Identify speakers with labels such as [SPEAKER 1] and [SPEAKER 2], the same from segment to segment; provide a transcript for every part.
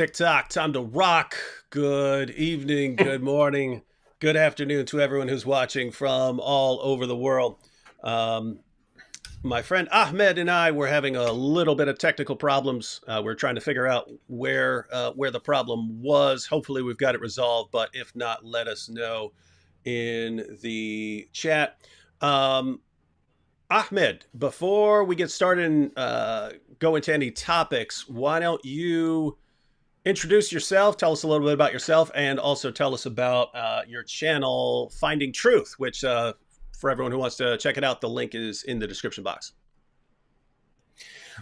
[SPEAKER 1] TikTok, time to rock. Good evening, good morning, good afternoon to everyone who's watching from all over the world. Um, my friend Ahmed and I were having a little bit of technical problems. We're trying to figure out where the problem was. Hopefully, we've got it resolved. But if not, let us know in the chat. Um, Ahmed, before we get started and go into any topics, why don't you introduce yourself, tell us a little bit about yourself, and also tell us about your channel, Finding Truth, which for everyone who wants to check it out, the link is in the description box.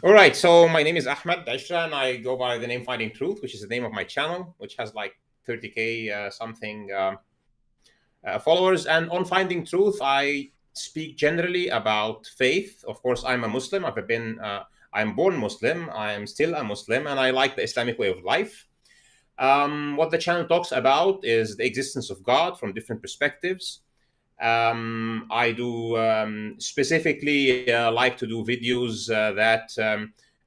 [SPEAKER 2] All right, so my name is Ahmed Ashra, and I go by the name Finding Truth, which is the name of my channel, which has like 30K something followers. And on Finding Truth, I speak generally about faith. Of course, I'm a Muslim. I'm born Muslim. I am still a Muslim, and I like the Islamic way of life. What the channel talks about is the existence of God from different perspectives. I do specifically like to do videos that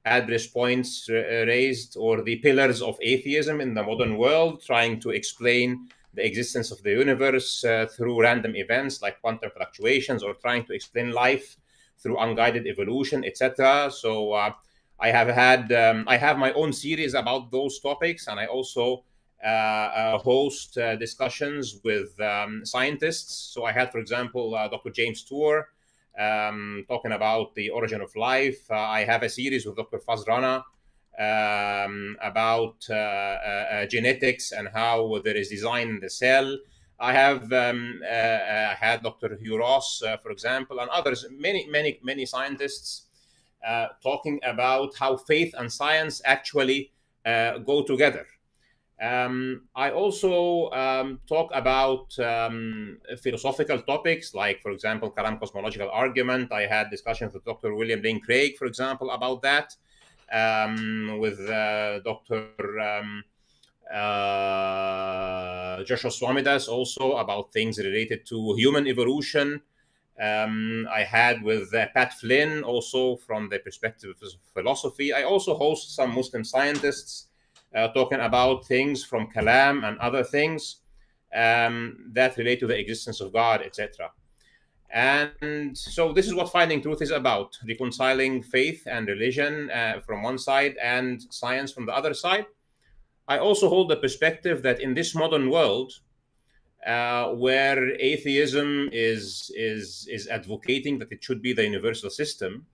[SPEAKER 2] address points raised or the pillars of atheism in the modern world, trying to explain the existence of the universe through random events like quantum fluctuations, or trying to explain life through unguided evolution, etc. So I have my own series about those topics, and I also host discussions with scientists. So I had, for example, Dr. James Tour talking about the origin of life. I have a series with Dr. Faz Rana about genetics and how there is design in the cell. I have had Dr. Hugh Ross, for example, and others, many scientists talking about how faith and science actually go together. I also talk about philosophical topics, like, for example, Kalam cosmological argument. I had discussions with Dr. William Lane Craig, for example, about that, with Dr. Joshua Swamidas also about things related to human evolution. I had with Pat Flynn also from the perspective of philosophy. I also host some Muslim scientists talking about things from Kalam and other things that relate to the existence of God, etc. And so this is what Finding Truth is about: reconciling faith and religion from one side and science from the other side. I also hold the perspective that in this modern world, where atheism is advocating that it should be the universal system,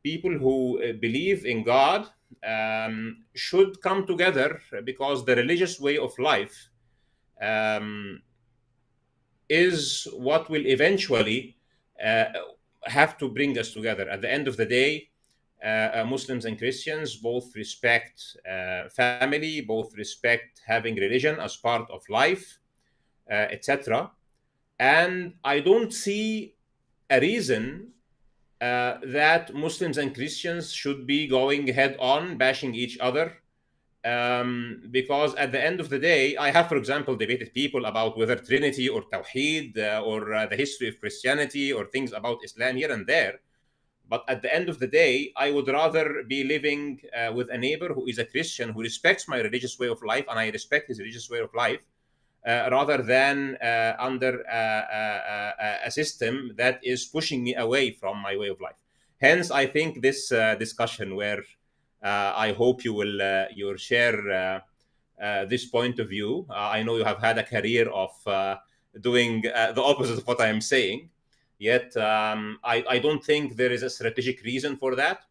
[SPEAKER 2] people who believe in God should come together, because the religious way of life is what will eventually have to bring us together. At the end of the day, Muslims and Christians both respect family, both respect having religion as part of life, etc. And I don't see a reason that Muslims and Christians should be going head on, bashing each other. Because at the end of the day, I have, for example, debated people about whether Trinity or Tawheed or the history of Christianity or things about Islam here and there. But at the end of the day, I would rather be living with a neighbor who is a Christian, who respects my religious way of life, and I respect his religious way of life, rather than under a system that is pushing me away from my way of life. Hence, I think this discussion, where I hope you'll share this point of view. I know you have had a career of doing the opposite of what I am saying. Yet, I don't think there is a strategic reason for that.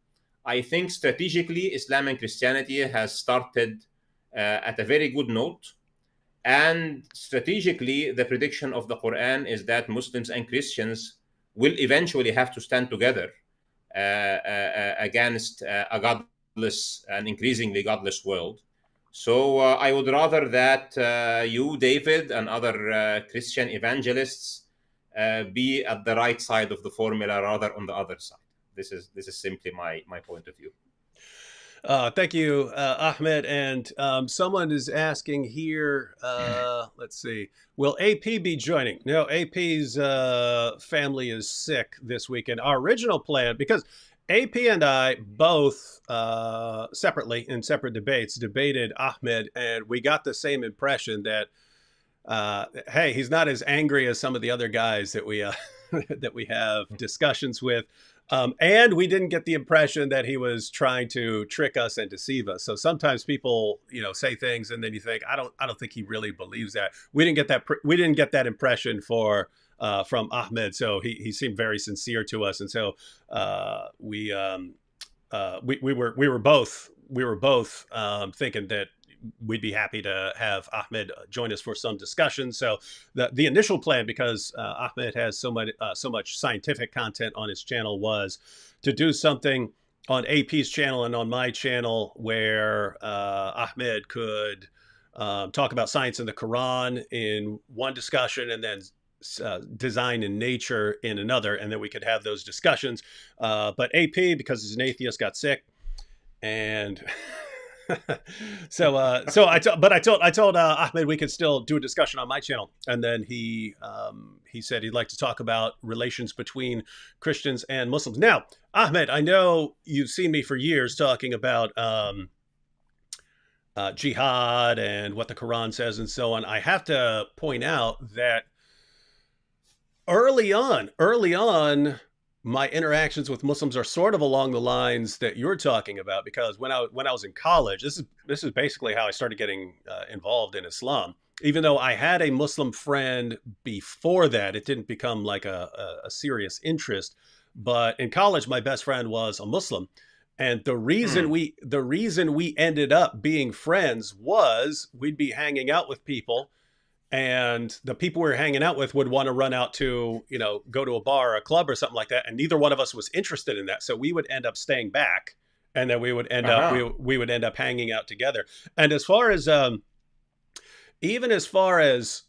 [SPEAKER 2] I think strategically, Islam and Christianity has started at a very good note. And strategically, the prediction of the Quran is that Muslims and Christians will eventually have to stand together against a godless and increasingly godless world. So I would rather that you, David, and other Christian evangelists be at the right side of the formula rather on the other side. This is simply my point of view.
[SPEAKER 1] Thank you, Ahmed. And someone is asking here, let's see, will AP be joining? No, AP's family is sick this weekend. Our original plan, because AP and I both separately in separate debates debated Ahmed, and we got the same impression that hey, he's not as angry as some of the other guys that we that we have discussions with. And we didn't get the impression that he was trying to trick us and deceive us. So sometimes people, say things, and then you think, I don't think he really believes that. We didn't get that. We didn't get that impression from Ahmed. So he seemed very sincere to us, and so we were both thinking that we'd be happy to have Ahmed join us for some discussion. So the initial plan, because Ahmed has so much scientific content on his channel, was to do something on AP's channel and on my channel where Ahmed could talk about science and the Quran in one discussion, and then design and nature in another, and then we could have those discussions. But AP, because he's an atheist, got sick, and I told Ahmed we could still do a discussion on my channel, and then he said he'd like to talk about relations between Christians and Muslims. Now, Ahmed, I know you've seen me for years talking about jihad and what the Quran says and so on. I have to point out that early on, my interactions with Muslims are sort of along the lines that you're talking about, because when I was in college, this is basically how I started getting involved in Islam. Even though I had a Muslim friend before that, it didn't become like a serious interest. But in college, my best friend was a Muslim, and the reason we ended up being friends was we'd be hanging out with people, and the people we were hanging out with would want to run out to, go to a bar or a club or something like that, and neither one of us was interested in that, so we would end up staying back, and then we would end up we would end up hanging out together. And as far as even as far as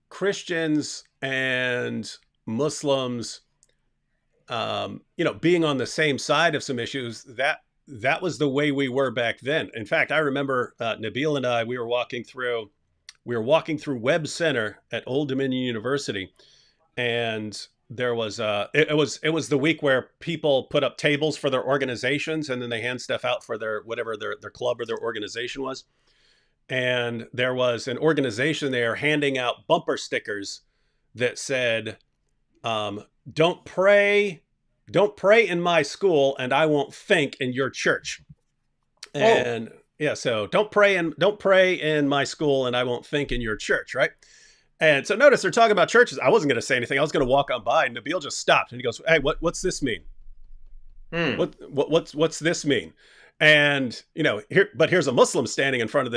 [SPEAKER 1] Christians and Muslims, being on the same side of some issues, that was the way we were back then. In fact, I remember Nabil and I, we were walking through Webb Center at Old Dominion University, and there was it was the week where people put up tables for their organizations, and then they hand stuff out for their whatever their club or their organization was. And there was an organization there handing out bumper stickers that said, "Don't pray in my school, and I won't think in your church." And yeah, so don't pray in my school, and I won't think in your church, right? And so notice they're talking about churches. I wasn't going to say anything. I was going to walk on by, and Nabil just stopped, and he goes, "Hey, what's this mean? What's this mean?" And here's a Muslim standing in front of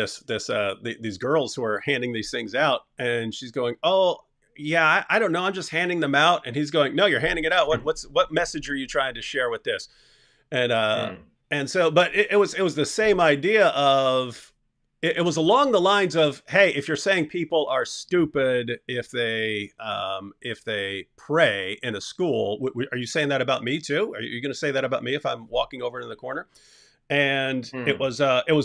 [SPEAKER 1] these girls who are handing these things out, and she's going, "Oh, yeah, I don't know. I'm just handing them out." And he's going, "No, you're handing it out. What message are you trying to share with this?" And so, but it was the same idea of, it was along the lines of, hey, if you're saying people are stupid if they pray in a school, are you saying that about me too? Are you going to say that about me if I'm walking over in the corner? And it was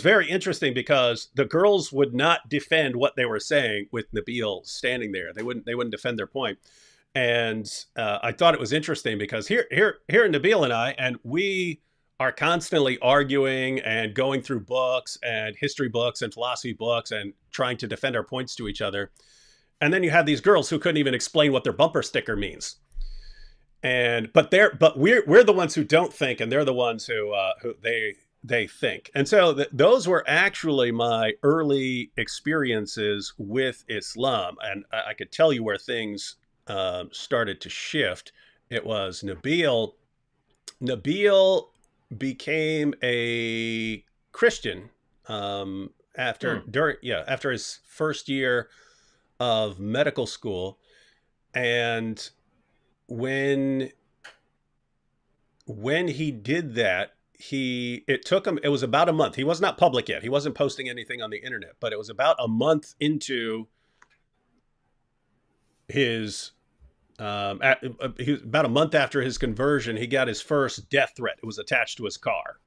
[SPEAKER 1] very interesting, because the girls would not defend what they were saying with Nabil standing there. They wouldn't defend their point. And I thought it was interesting, because here Nabil and I, and we are constantly arguing and going through books and history books and philosophy books and trying to defend our points to each other. And then you have these girls who couldn't even explain what their bumper sticker means. But we're the ones who don't think, and they're the ones who they think. And so those were actually my early experiences with Islam. And I could tell you where things started to shift. It was Nabil became a Christian after his first year of medical school. And when he did that, it was about a month. He was not public yet. He wasn't posting anything on the internet, but it was about a month into his about a month after his conversion, he got his first death threat. It was attached to his car.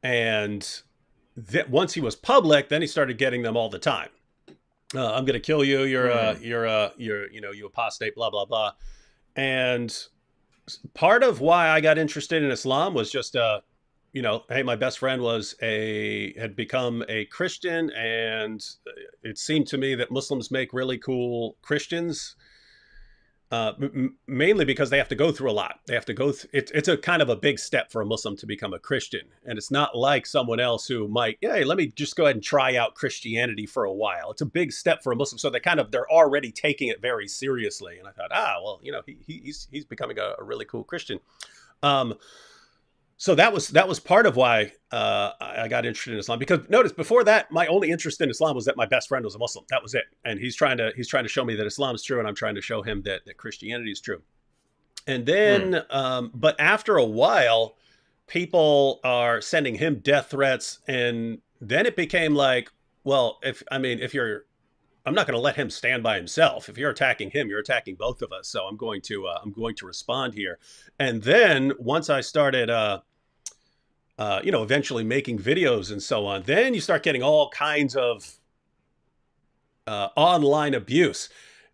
[SPEAKER 1] And once he was public, then he started getting them all the time. I'm going to kill you. You apostate, blah, blah, blah. And part of why I got interested in Islam was just hey, my best friend had become a Christian, and it seemed to me that Muslims make really cool Christians, mainly because they have to go through a lot. They have to go. It's a kind of a big step for a Muslim to become a Christian, and it's not like someone else who might, hey, let me just go ahead and try out Christianity for a while. It's a big step for a Muslim, so they're already taking it very seriously. And I thought, well, he's becoming a really cool Christian. Um, so that was part of why I got interested in Islam. Because notice, before that, my only interest in Islam was that my best friend was a Muslim. That was it. And he's trying to show me that Islam is true, and I'm trying to show him that Christianity is true. And then, but after a while, people are sending him death threats, and then it became like, well, if you're, I'm not going to let him stand by himself. If you're attacking him, you're attacking both of us. So I'm going to respond here. And then once I started, eventually making videos and so on, then you start getting all kinds of online abuse.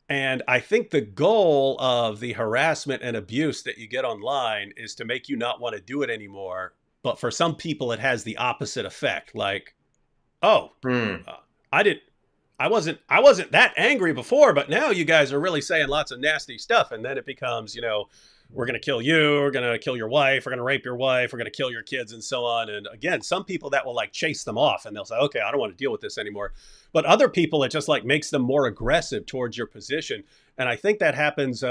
[SPEAKER 1] And I think the goal of the harassment and abuse that you get online is to make you not want to do it anymore. But for some people, it has the opposite effect. Like, oh,
[SPEAKER 2] Hmm.
[SPEAKER 1] I did. I wasn't that angry before, but now you guys are really saying lots of nasty stuff, and then it becomes, we're going to kill you, we're going to kill your wife, we're going to rape your wife, we're going to kill your kids, and so on. And again, some people that will like chase them off, and they'll say, okay, I don't want to deal with this anymore. But other people, it just like makes them more aggressive towards your position. And I think that happens.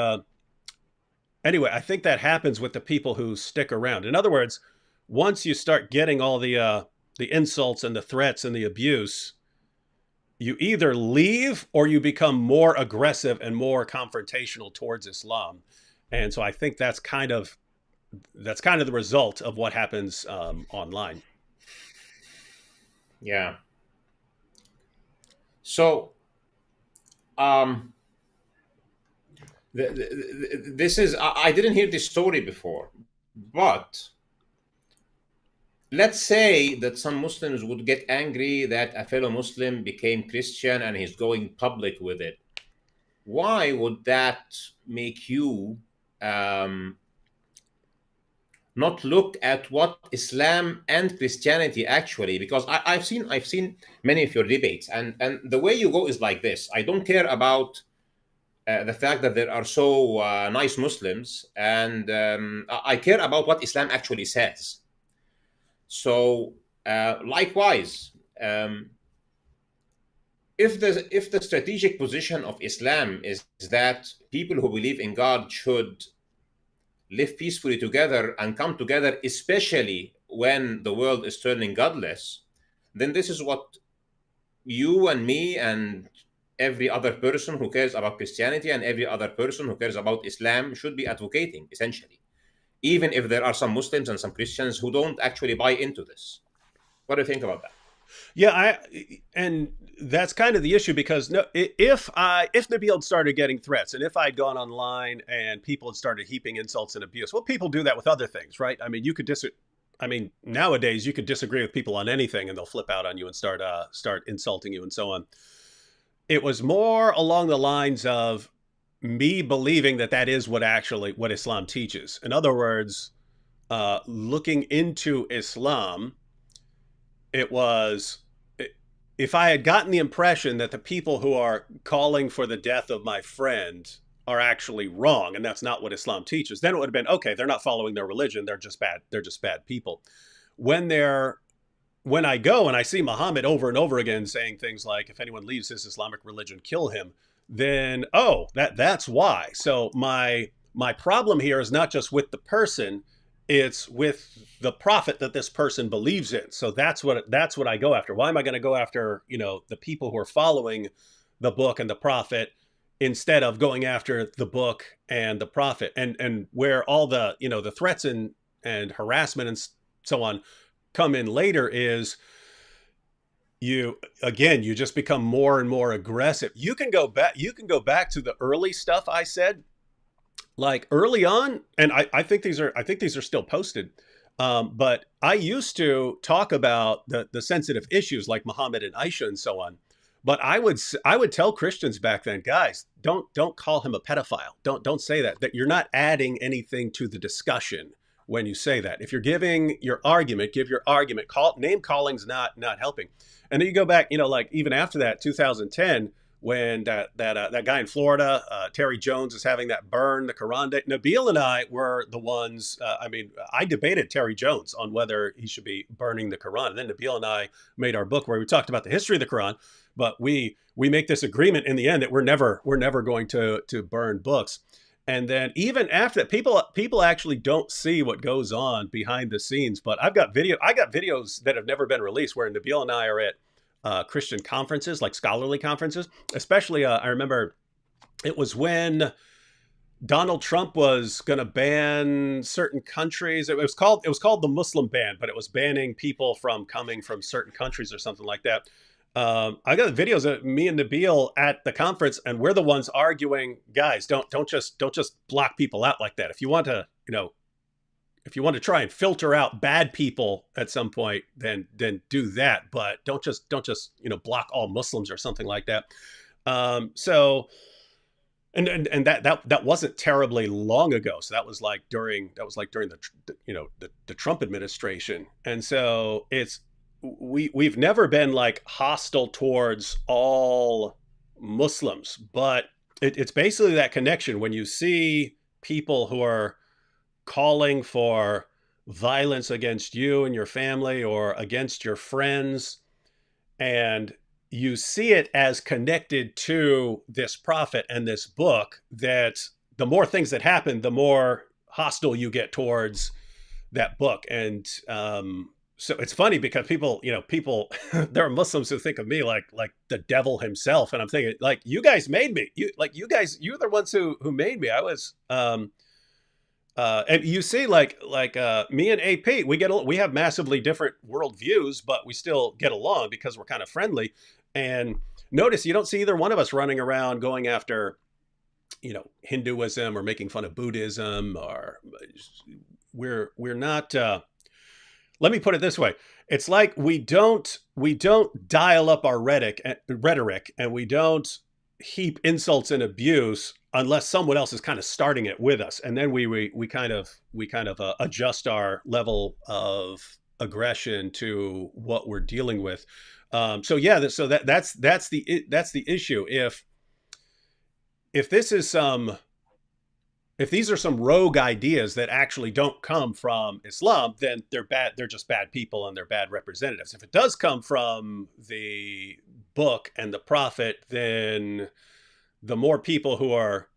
[SPEAKER 1] Anyway, I think that happens with the people who stick around. In other words, once you start getting all the insults and the threats and the abuse, you either leave or you become more aggressive and more confrontational towards Islam. And so I think that's kind of the result of what happens online.
[SPEAKER 2] Yeah. So, um, this is, I didn't hear this story before, but let's say that some Muslims would get angry that a fellow Muslim became Christian and he's going public with it. Why would that make you um, not look at what Islam and Christianity actually? Because I've seen many of your debates, and the way you go is like this. I don't care about the fact that there are so nice Muslims, and I care about what Islam actually says. So, likewise, if the strategic position of Islam is that people who believe in God should live peacefully together and come together, especially when the world is turning godless, then this is what you and me and every other person who cares about Christianity and every other person who cares about Islam should be advocating, essentially, even if there are some Muslims and some Christians who don't actually buy into this. What do you think about that?
[SPEAKER 1] Yeah, and that's kind of the issue, because no, if Nabil had started getting threats, and if I'd gone online and people had started heaping insults and abuse, well, people do that with other things, right? I mean, nowadays you could disagree with people on anything, and they'll flip out on you and start insulting you and so on. It was more along the lines of me believing that is what Islam teaches. In other words, looking into Islam, it was, if I had gotten the impression that the people who are calling for the death of my friend are actually wrong, and that's not what Islam teaches, then it would have been, okay, they're not following their religion, they're just bad people. When I go and I see Muhammad over and over again saying things like, if anyone leaves his Islamic religion, kill him, then, oh, that's why. So my problem here is not just with the person, it's with the prophet that this person believes in. So that's what I go after. Why am I going to go after, the people who are following the book and the prophet, instead of going after the book and the prophet? And where all the threats and harassment and so on come in later is, you just become more and more aggressive. You can go back to the early stuff I said, like early on, and I think these are still posted. But I used to talk about the sensitive issues like Muhammad and Aisha and so on. But I would tell Christians back then, guys, don't call him a pedophile. Don't say that. That you're not adding anything to the discussion when you say that. If you're giving your argument, give your argument. Name calling's not helping. And then you go back, like even after that, 2010, when that guy in Florida, Terry Jones, is having that burn the Quran day. Nabil and I were the ones. I debated Terry Jones on whether he should be burning the Quran, and then Nabil and I made our book where we talked about the history of the Quran. But we make this agreement in the end that we're never going to burn books. And then even after that, people actually don't see what goes on behind the scenes. But I got videos that have never been released where Nabil and I are at Christian conferences, like scholarly conferences. Especially, I remember it was when Donald Trump was going to ban certain countries. It was called the Muslim ban, but it was banning people from coming from certain countries or something like that. I got videos of me and Nabil at the conference, and we're the ones arguing, guys, don't just block people out like that. If you want to, try and filter out bad people at some point, then do that. But don't just block all Muslims or something like that. So. And that wasn't terribly long ago. So that was like during the Trump administration. And so we've never been like hostile towards all Muslims, but it's basically that connection when you see people who are calling for violence against you and your family or against your friends, and you see it as connected to this prophet and this book, that the more things that happen, the more hostile you get towards that book. And so it's funny because people there are Muslims who think of me like the devil himself, and I'm thinking, like, you guys made me. You're the ones who made me. I was and you see, like me and AP, we have massively different worldviews, but we still get along because we're kind of friendly. And notice you don't see either one of us running around going after, Hinduism or making fun of Buddhism, or we're not. Let me put it this way: it's like we don't dial up our rhetoric, and we don't heap insults and abuse unless someone else is kind of starting it with us, and then we kind of adjust our level of aggression to what we're dealing with. So yeah, that's the issue. If these are some rogue ideas that actually don't come from Islam, then they're bad. They're just bad people and they're bad representatives. If it does come from the book and the prophet, then the more people who are,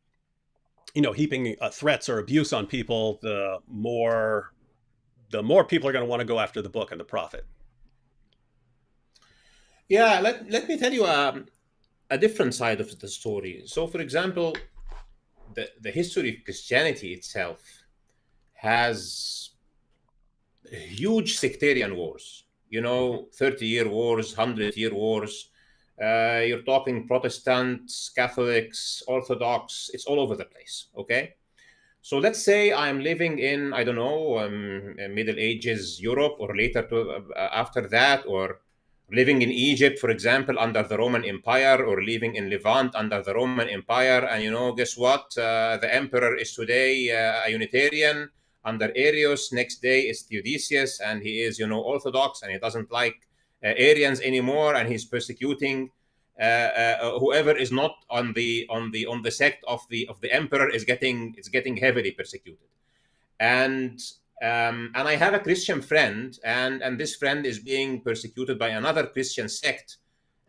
[SPEAKER 1] heaping threats or abuse on people, the more people are going to want to go after the book and the prophet.
[SPEAKER 2] Yeah, let me tell you a different side of the story. So, for example, the history of Christianity itself has huge sectarian wars. 30-year wars, 100-year wars. You're talking Protestants, Catholics, Orthodox. It's all over the place. Okay. So let's say I'm living in, I don't know, Middle Ages Europe, or later after that, or living in Egypt, for example, under the Roman Empire, or living in Levant under the Roman Empire. And guess what? The emperor is today a Unitarian under Arius. Next day is Theodosius, and he is, Orthodox, and he doesn't like Arians anymore, and he's persecuting whoever is not on the sect of the emperor is getting heavily persecuted. And I have a Christian friend, and this friend is being persecuted by another Christian sect,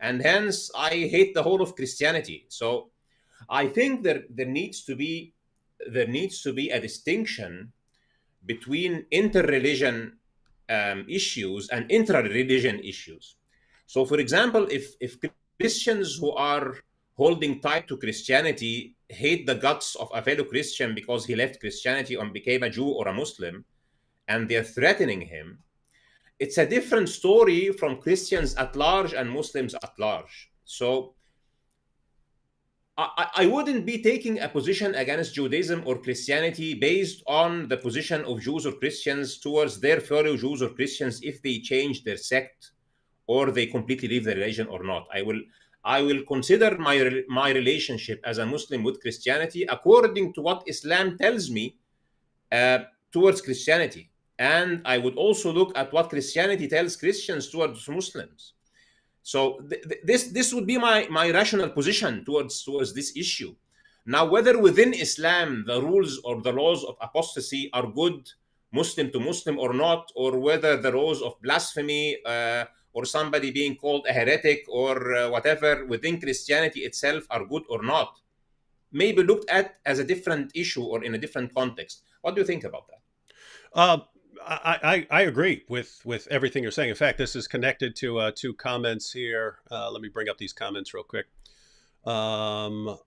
[SPEAKER 2] and hence I hate the whole of Christianity. So I think there needs to be a distinction between interreligion issues and intra-religion issues. So, for example, if Christians who are holding tight to Christianity hate the guts of a fellow Christian because he left Christianity and became a Jew or a Muslim, and they're threatening him, it's a different story from Christians at large and Muslims at large. So I wouldn't be taking a position against Judaism or Christianity based on the position of Jews or Christians towards their fellow Jews or Christians if they change their sect or they completely leave the religion or not. I will consider my relationship as a Muslim with Christianity according to what Islam tells me uh, towards Christianity. And I would also look at what Christianity tells Christians towards Muslims. So this would be my rational position towards this issue. Now, whether within Islam the rules or the laws of apostasy are good Muslim to Muslim or not, or whether the laws of blasphemy or somebody being called a heretic or whatever within Christianity itself are good or not, may be looked at as a different issue or in a different context. What do you think about that?
[SPEAKER 1] Uh, I agree with everything you're saying. In fact, this is connected to two comments here. Let me bring up these comments real quick. Um,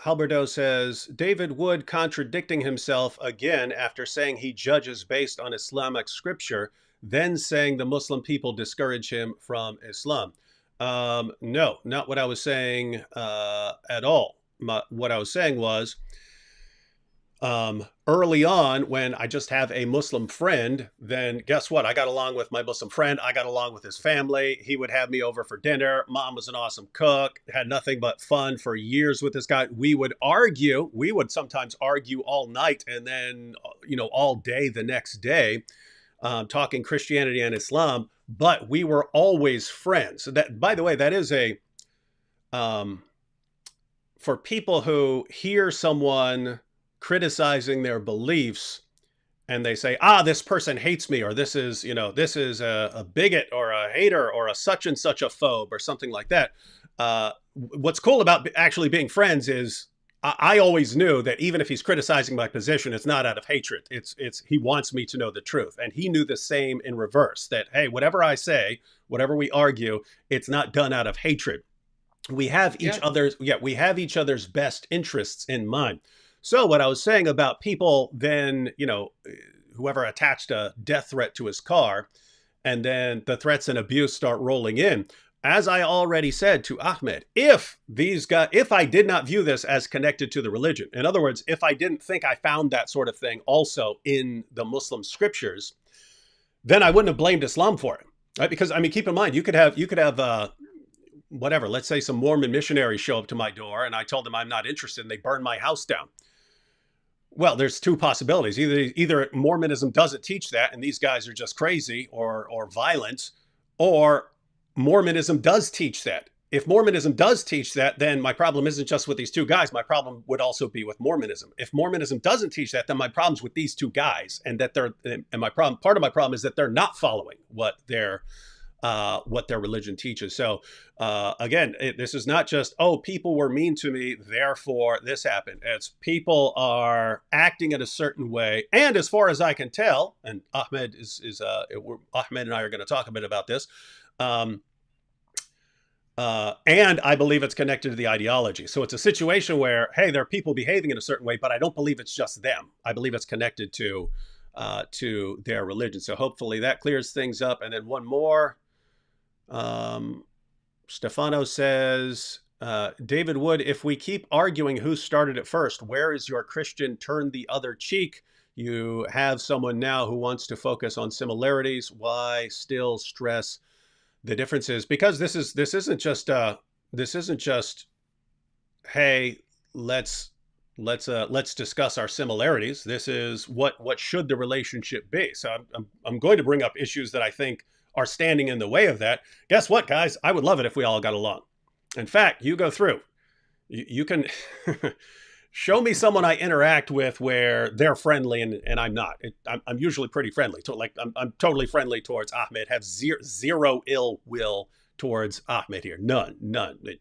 [SPEAKER 1] Halberdo says, David Wood contradicting himself again after saying he judges based on Islamic scripture, then saying the Muslim people discourage him from Islam. No, not what I was saying at all. What I was saying was, early on, when I just have a Muslim friend, then guess what? I got along with my Muslim friend. I got along with his family. He would have me over for dinner. Mom was an awesome cook. Had nothing but fun for years with this guy. We would argue. We would sometimes argue all night and then, all day the next day, talking Christianity and Islam. But we were always friends. So that, by the way, that is a, for people who hear someone criticizing their beliefs and they say, this person hates me, or this is a bigot or a hater or a such and such a phobe or something like that. What's cool about actually being friends is I always knew that even if he's criticizing my position, it's not out of hatred. It's he wants me to know the truth. And he knew the same in reverse, that, hey, whatever I say, whatever we argue, it's not done out of hatred. We have each other's best interests in mind. So what I was saying about people then, whoever attached a death threat to his car, and then the threats and abuse start rolling in. As I already said to Ahmed, if I did not view this as connected to the religion, in other words, if I didn't think I found that sort of thing also in the Muslim scriptures, then I wouldn't have blamed Islam for it, right? Because keep in mind, you could have whatever, let's say some Mormon missionaries show up to my door and I told them I'm not interested and they burn my house down. Well, there's two possibilities. Either Mormonism doesn't teach that and these guys are just crazy or violent, or Mormonism does teach that. If Mormonism does teach that, then my problem isn't just with these two guys. My problem would also be with Mormonism. If Mormonism doesn't teach that, then my problem's with these two guys, and part of my problem is that they're not following what their religion teaches. So again, this is not just, people were mean to me, therefore this happened. It's people are acting in a certain way. And as far as I can tell, and Ahmed Ahmed and I are going to talk a bit about this, and I believe it's connected to the ideology. So it's a situation where, hey, there are people behaving in a certain way, but I don't believe it's just them. I believe it's connected to their religion. So hopefully that clears things up. And then one more. Stefano says, David Wood, if we keep arguing who started it first, where is your Christian turn the other cheek? You have someone now who wants to focus on similarities. Why still stress the differences? Because this isn't just hey, let's discuss our similarities. This is what should the relationship be. So I'm going to bring up issues that I think are standing in the way of that. Guess what, guys? I would love it if we all got along. In fact, you go through. You can show me someone I interact with where they're friendly and I'm not. I'm usually pretty friendly. I'm totally friendly towards Ahmed. Have zero ill will towards Ahmed here. None.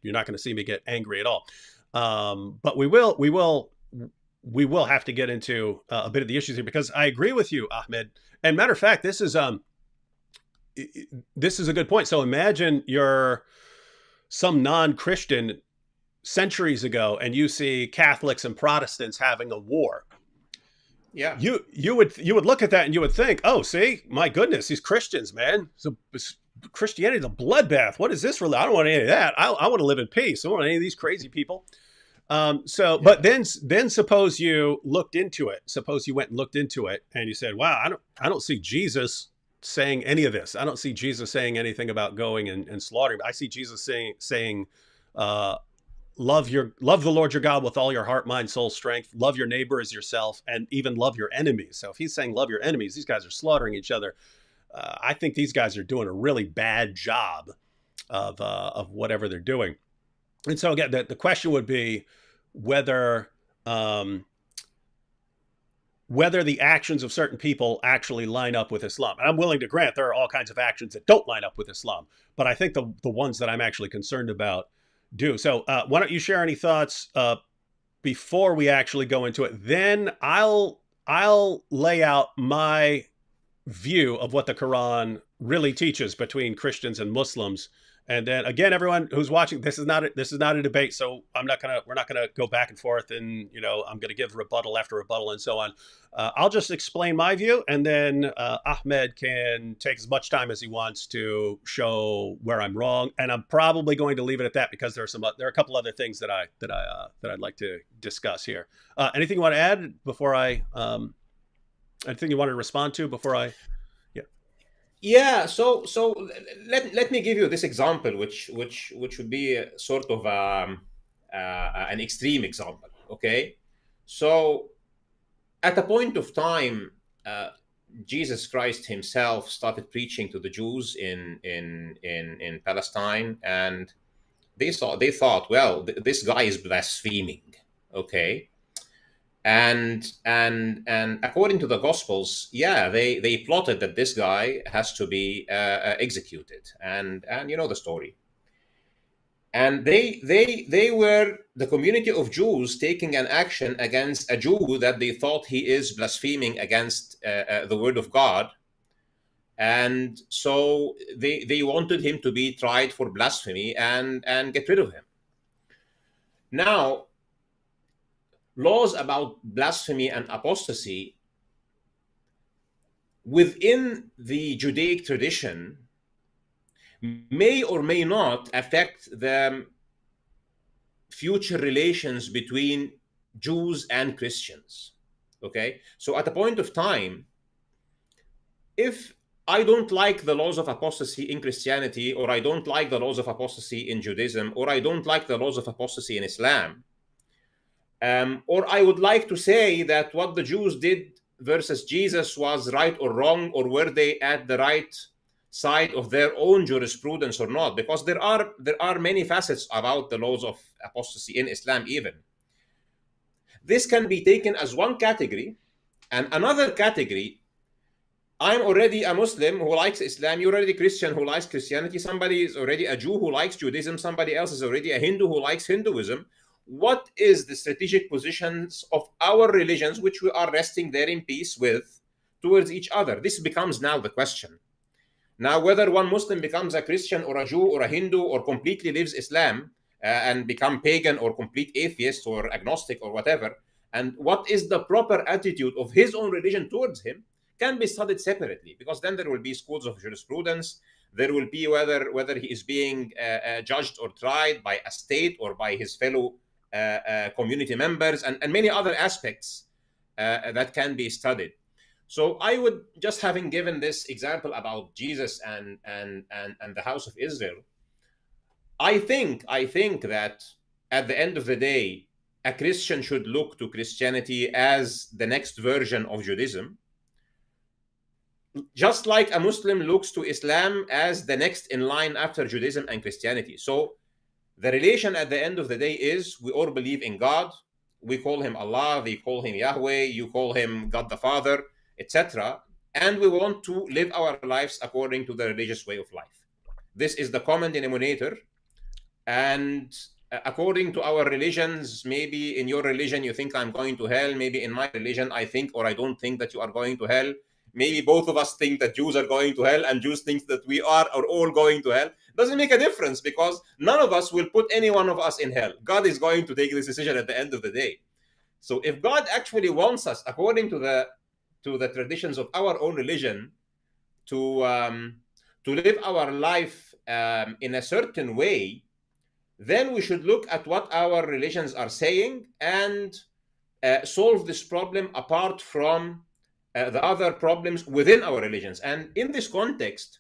[SPEAKER 1] You're not going to see me get angry at all. But we will have to get into a bit of the issues here, because I agree with you, Ahmed. And matter of fact, this is a good point. So imagine you're some non-Christian centuries ago and you see Catholics and Protestants having a war.
[SPEAKER 2] Yeah.
[SPEAKER 1] You would look at that and you would think, oh, see, my goodness, these Christians, man. So Christianity is a bloodbath. What is this really? I don't want any of that. I want to live in peace. I don't want any of these crazy people. But then suppose you looked into it. Suppose you went and looked into it and you said, wow, I don't see Jesus saying any of this. I don't see Jesus saying anything about going and slaughtering. I see Jesus saying uh, love the Lord your God with all your heart, mind, soul, strength. Love your neighbor as yourself, and even love your enemies. So if he's saying love your enemies, these guys are slaughtering each other. I think these guys are doing a really bad job of whatever they're doing. And so again, the question would be whether um, whether the actions of certain people actually line up with Islam. And I'm willing to grant there are all kinds of actions that don't line up with Islam, but I think the ones that I'm actually concerned about do. So why don't you share any thoughts before we actually go into it? Then I'll lay out my view of what the Quran really teaches between Christians and Muslims. And then again, everyone who's watching, this is not a debate, so we're not gonna go back and forth, and I'm gonna give rebuttal after rebuttal and so on. I'll just explain my view, and then Ahmed can take as much time as he wants to show where I'm wrong. And I'm probably going to leave it at that because there are a couple other things that I'd like to discuss here. Anything you want to add before I? Anything you wanted to respond to before I? Yeah.
[SPEAKER 2] Yeah, so let me give you this example, which would be a sort of an extreme example. Okay, so at a point of time, Jesus Christ himself started preaching to the Jews in Palestine, and they thought, well, this guy is blaspheming. Okay, and according to the Gospels, yeah, they plotted that this guy has to be executed, and you know the story. And they were the community of Jews taking an action against a Jew that they thought he is blaspheming against the word of God, and so they wanted him to be tried for blasphemy and get rid of him. Now, laws about blasphemy and apostasy within the Judaic tradition may or may not affect the future relations between Jews and Christians. Okay, so at a point of time, if I don't like the laws of apostasy in Christianity, or I don't like the laws of apostasy in Judaism, or I don't like the laws of apostasy in Islam, or I would like to say that what the Jews did versus Jesus was right or wrong, or were they at the right side of their own jurisprudence or not? Because there are many facets about the laws of apostasy in Islam even. This can be taken as one category, and another category, I'm already a Muslim who likes Islam, you're already a Christian who likes Christianity, somebody is already a Jew who likes Judaism, somebody else is already a Hindu who likes Hinduism. What is the strategic positions of our religions, which we are resting there in peace with, towards each other? This becomes now the question. Now, whether one Muslim becomes a Christian or a Jew or a Hindu or completely lives Islam and become pagan or complete atheist or agnostic or whatever, and what is the proper attitude of his own religion towards him, can be studied separately, because then there will be schools of jurisprudence. There will be whether he is being judged or tried by a state or by his fellow community members, and many other aspects that can be studied. So I would, just having given this example about Jesus and the house of Israel, I think that at the end of the day, a Christian should look to Christianity as the next version of Judaism, just like a Muslim looks to Islam as the next in line after Judaism and Christianity. So the relation at the end of the day is we all believe in God. We call him Allah, they call him Yahweh, you call him God the Father, etc. And we want to live our lives according to the religious way of life. This is the common denominator. And according to our religions, maybe in your religion you think I'm going to hell, maybe in my religion I think or I don't think that you are going to hell. Maybe both of us think that Jews are going to hell and Jews think that we are all going to hell. Doesn't make a difference, because none of us will put any one of us in hell. God is going to take this decision at the end of the day. So if God actually wants us, according to the traditions of our own religion, to live our life in a certain way, then we should look at what our religions are saying and solve this problem apart from the other problems within our religions. And in this context,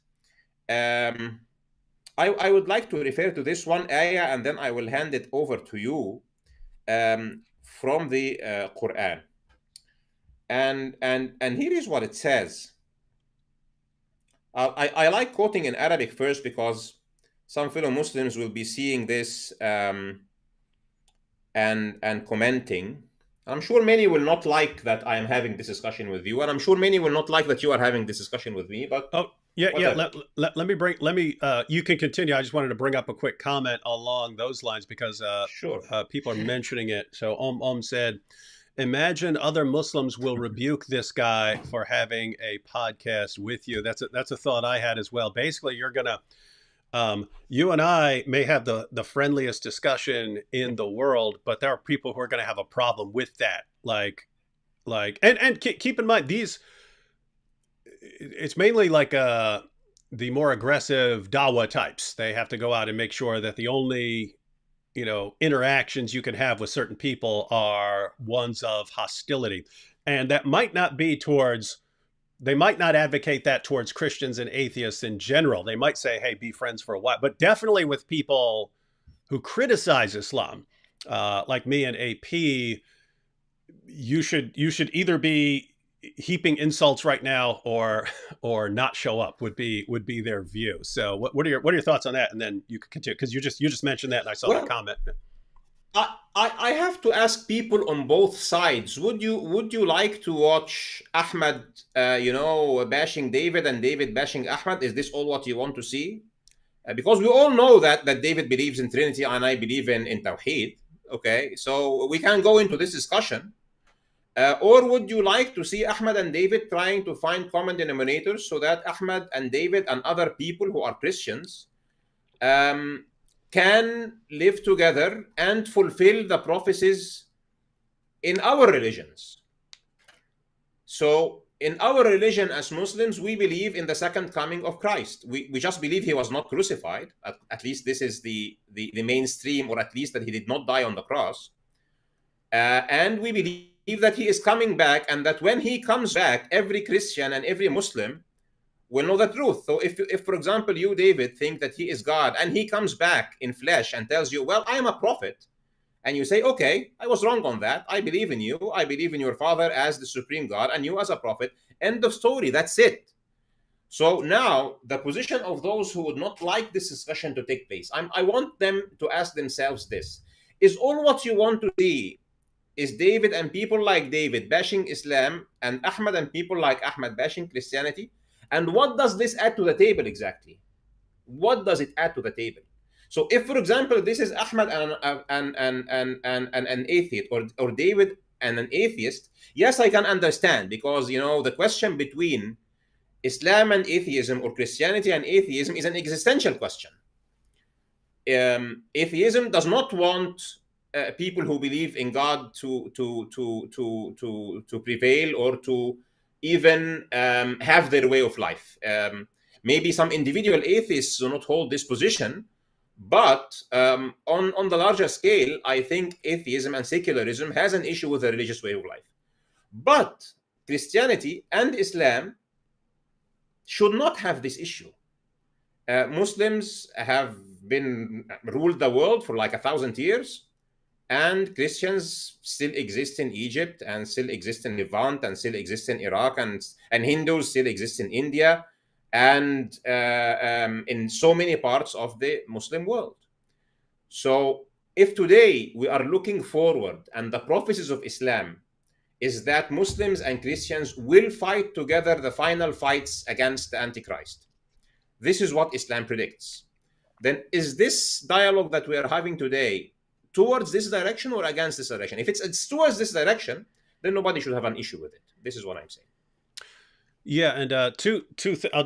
[SPEAKER 2] um, I would like to refer to this one ayah, and then I will hand it over to you, from the Quran. And here is what it says. I like quoting in Arabic first because some fellow Muslims will be seeing this, and commenting. I'm sure many will not like that I am having this discussion with you, and I'm sure many will not like that you are having this discussion with me. But
[SPEAKER 1] Oh, yeah, yeah.
[SPEAKER 2] whatever.
[SPEAKER 1] Let me. You can continue. I just wanted to bring up a quick comment along those lines because
[SPEAKER 2] Sure.
[SPEAKER 1] people are mentioning it. So said, imagine other Muslims will rebuke this guy for having a podcast with you. That's a thought I had as well. Basically, you're gonna you and I may have the friendliest discussion in the world, but there are people who are going to have a problem with that. And keep in mind these. It's mainly like the more aggressive Dawa types. They have to go out and make sure that the only interactions you can have with certain people are ones of hostility, and that might not be towards they might not advocate that towards Christians and atheists in general. They might say, hey, be friends for a while, but definitely with people who criticize Islam, like me and AP, you should either be heaping insults right now or not show up would be their view. So what are your thoughts on that? And then you can continue because you just mentioned that and I saw the
[SPEAKER 2] Well,
[SPEAKER 1] comment.
[SPEAKER 2] I have to ask people on both sides. Would you like to watch Ahmed, bashing David and David bashing Ahmed? Is this all what you want to see? Because we all know that David believes in Trinity and I believe in Tawheed. Okay, so we can go into this discussion. Or would you like to see Ahmed and David trying to find common denominators so that Ahmed and David and other people who are Christians, um, can live together and fulfill the prophecies in our religions? So, in our religion as Muslims, we believe in the second coming of Christ. We just believe he was not crucified. At least this is the mainstream, or at least that he did not die on the cross. And we believe that he is coming back, and that when he comes back, every Christian and every Muslim will know the truth. So if for example, you, David, think that he is God and he comes back in flesh and tells you, well, I am a prophet, and you say, okay, I was wrong on that. I believe in you. I believe in your father as the supreme God and you as a prophet. End of story. That's it. So now the position of those who would not like this discussion to take place, I want them to ask themselves this. Is all what you want to see is David and people like David bashing Islam, and Ahmed and people like Ahmed bashing Christianity? And what does this add to the table exactly? What does it add to the table? So if, for example, this is Ahmed and an atheist, or David and an atheist, yes, I can understand, because the question between Islam and atheism, or Christianity and atheism, is an existential question. Atheism does not want people who believe in God to prevail, or to even have their way of life. Maybe some individual atheists do not hold this position, but on the larger scale, I think atheism and secularism has an issue with the religious way of life. But Christianity and Islam should not have this issue. Muslims have been ruled the world for like 1,000 years, and Christians still exist in Egypt, and still exist in Levant, and still exist in Iraq, and Hindus still exist in India, and in so many parts of the Muslim world. So if today we are looking forward, and the prophecies of Islam is that Muslims and Christians will fight together the final fights against the Antichrist, this is what Islam predicts, then is this dialogue that we are having today towards this direction or against this direction? If it's towards this direction, then nobody should have an issue with it. This is what I'm saying.
[SPEAKER 1] Yeah, and I'm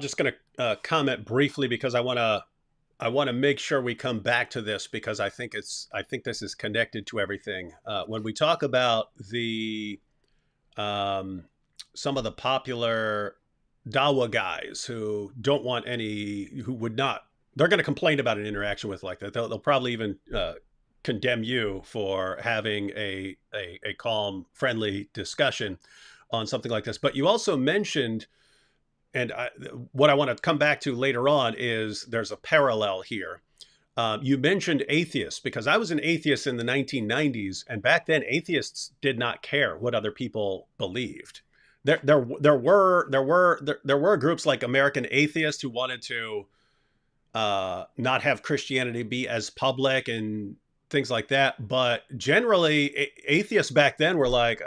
[SPEAKER 1] just going to comment briefly because I want to make sure we come back to this because I think this is connected to everything. When we talk about the some of the popular Dawa guys who don't want who would not, they're going to complain about an interaction with like that. They'll probably even condemn you for having a calm, friendly discussion. something like this. But you also mentioned, and what I want to come back to later on is there's a parallel here. You mentioned atheists, because I was an atheist in the 1990s, and back then atheists did not care what other people believed. There were groups like American Atheists who wanted to not have Christianity be as public and things like that. But generally, atheists back then were like,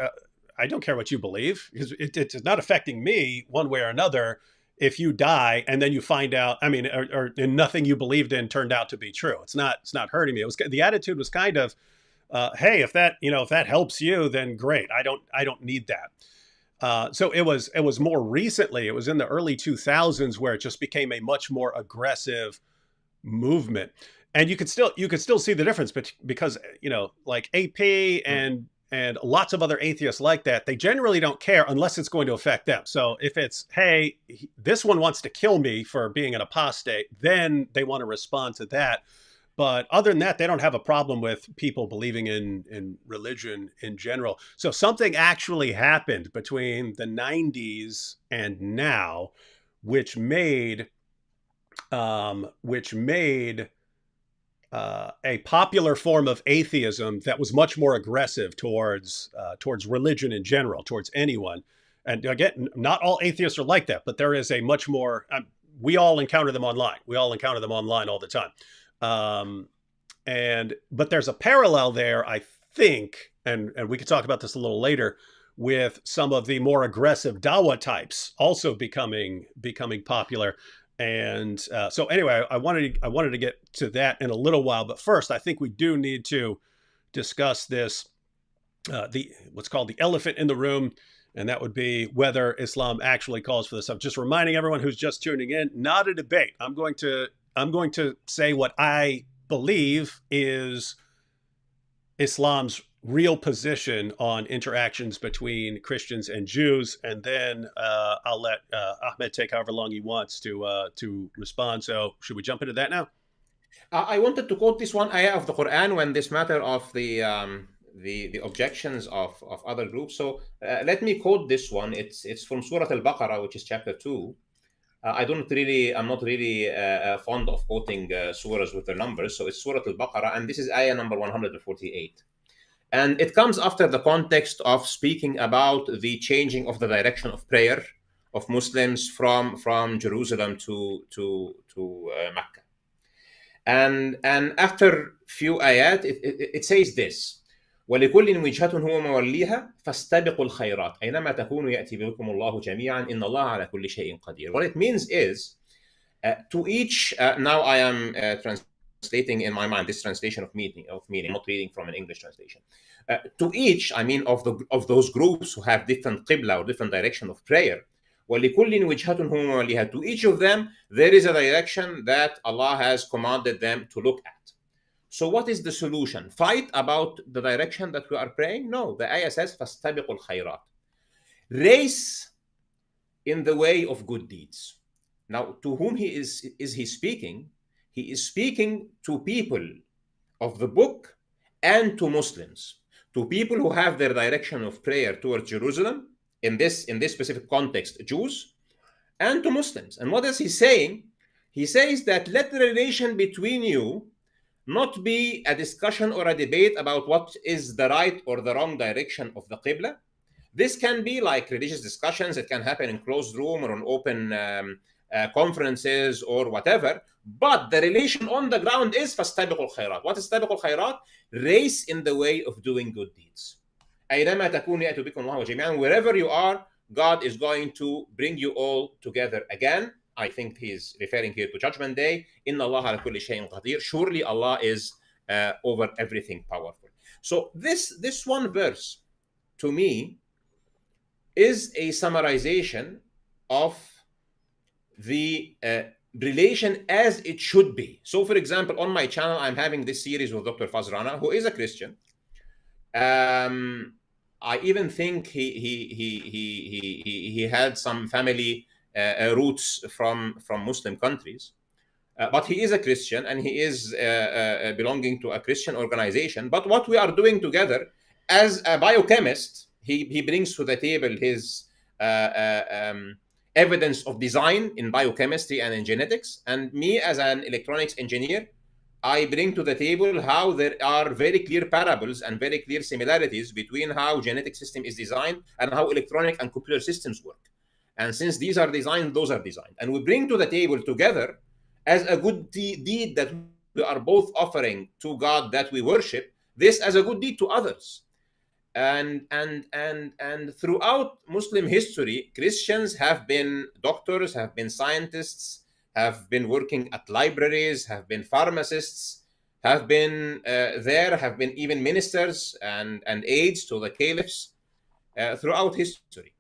[SPEAKER 1] I don't care what you believe, because it's not affecting me one way or another. If you die and then you find out, I mean, or nothing you believed in turned out to be true, it's not hurting me. It was, the attitude was kind of, hey, if that helps you, then great. I don't need that. So it was more recently, it was in the early 2000s where it just became a much more aggressive movement. And you could still see the difference, but because, like AP and lots of other atheists like that, they generally don't care unless it's going to affect them. So if it's, hey, this one wants to kill me for being an apostate, then they want to respond to that. But other than that, they don't have a problem with people believing in religion in general. So something actually happened between the 90s and now, which made a popular form of atheism that was much more aggressive towards religion in general, towards anyone. And again, not all atheists are like that, but there is a much more. We all encounter them online. We all encounter them online all the time. But there's a parallel there, I think, and we could talk about this a little later, with some of the more aggressive Dawa types also becoming popular. And so anyway, I wanted to get to that in a little while, but first, I think we do need to discuss this, what's called the elephant in the room, and that would be whether Islam actually calls for this. I'm just reminding everyone who's just tuning in, not a debate. I'm going to say what I believe is Islam's real position on interactions between Christians and Jews, and then I'll let Ahmed take however long he wants to respond. So should we jump into that now?
[SPEAKER 2] I wanted to quote this one ayah of the Quran when this matter of the objections of other groups. So let me quote this one. It's from Surah Al-Baqarah, which is chapter 2. I'm not really fond of quoting surahs with their numbers. So it's Surah Al-Baqarah, and this is ayah number 148. And it comes after the context of speaking about the changing of the direction of prayer of Muslims from Jerusalem to Mecca. And after few ayat, it says this: ولكل وجهة هو موليها فاستبقوا الخيرات أينما تكونوا يأتي بكم الله جميعا إن الله على كل شيء قدير. What it means is to each. Now I am translating in my mind this translation of meaning, not reading from an English translation. To each, I mean, of those groups who have different qibla or different direction of prayer. وَلِكُلٍّ وِجْهَةٌ هُوَ مَوَلِّيهَا. To each of them, there is a direction that Allah has commanded them to look at. So what is the solution? Fight about the direction that we are praying? No, the ayah says, فَاسْتَبِقُوا الْخَيْرَاتِ. Race in the way of good deeds. Now, to whom is he speaking? He is speaking to people of the book and to Muslims, to people who have their direction of prayer towards Jerusalem, in this specific context, Jews, and to Muslims. And what is he saying? He says that let the relation between you not be a discussion or a debate about what is the right or the wrong direction of the Qibla. This can be like religious discussions. It can happen in closed room or on open conferences or whatever. But the relation on the ground is فَاسْتَبِقُوا الْخَيْرَاتِ. What is سَابِقُوا الْخَيْرَاتِ? Race in the way of doing good deeds. أَيْنَمَا تَكُونُوا يَأْتِ بِكُمُ اللَّهُ جَمِيعًا. Wherever you are, God is going to bring you all together again. I think he's referring here to Judgment Day. إِنَّ اللَّهَ عَلَى كُلِّ شَيْءٍ قَدِيرٌ. Surely Allah is over everything powerful. So this one verse, to me, is a summarization of the relation as it should be. So, for example, on my channel, I'm having this series with Dr. Fazrana, who is a Christian. I even think he had some family roots from Muslim countries, but he is a Christian and he is belonging to a Christian organization. But what we are doing together, as a biochemist, he brings to the table his evidence of design in biochemistry and in genetics, and me as an electronics engineer, I bring to the table how there are very clear parables and very clear similarities between how genetic system is designed and how electronic and computer systems work. And since these are designed, those are designed. And we bring to the table together as a good deed that we are both offering to God that we worship, this as a good deed to others. And throughout Muslim history, Christians have been doctors, have been scientists, have been working at libraries, have been pharmacists, have been have been even ministers and aides to the caliphs throughout history.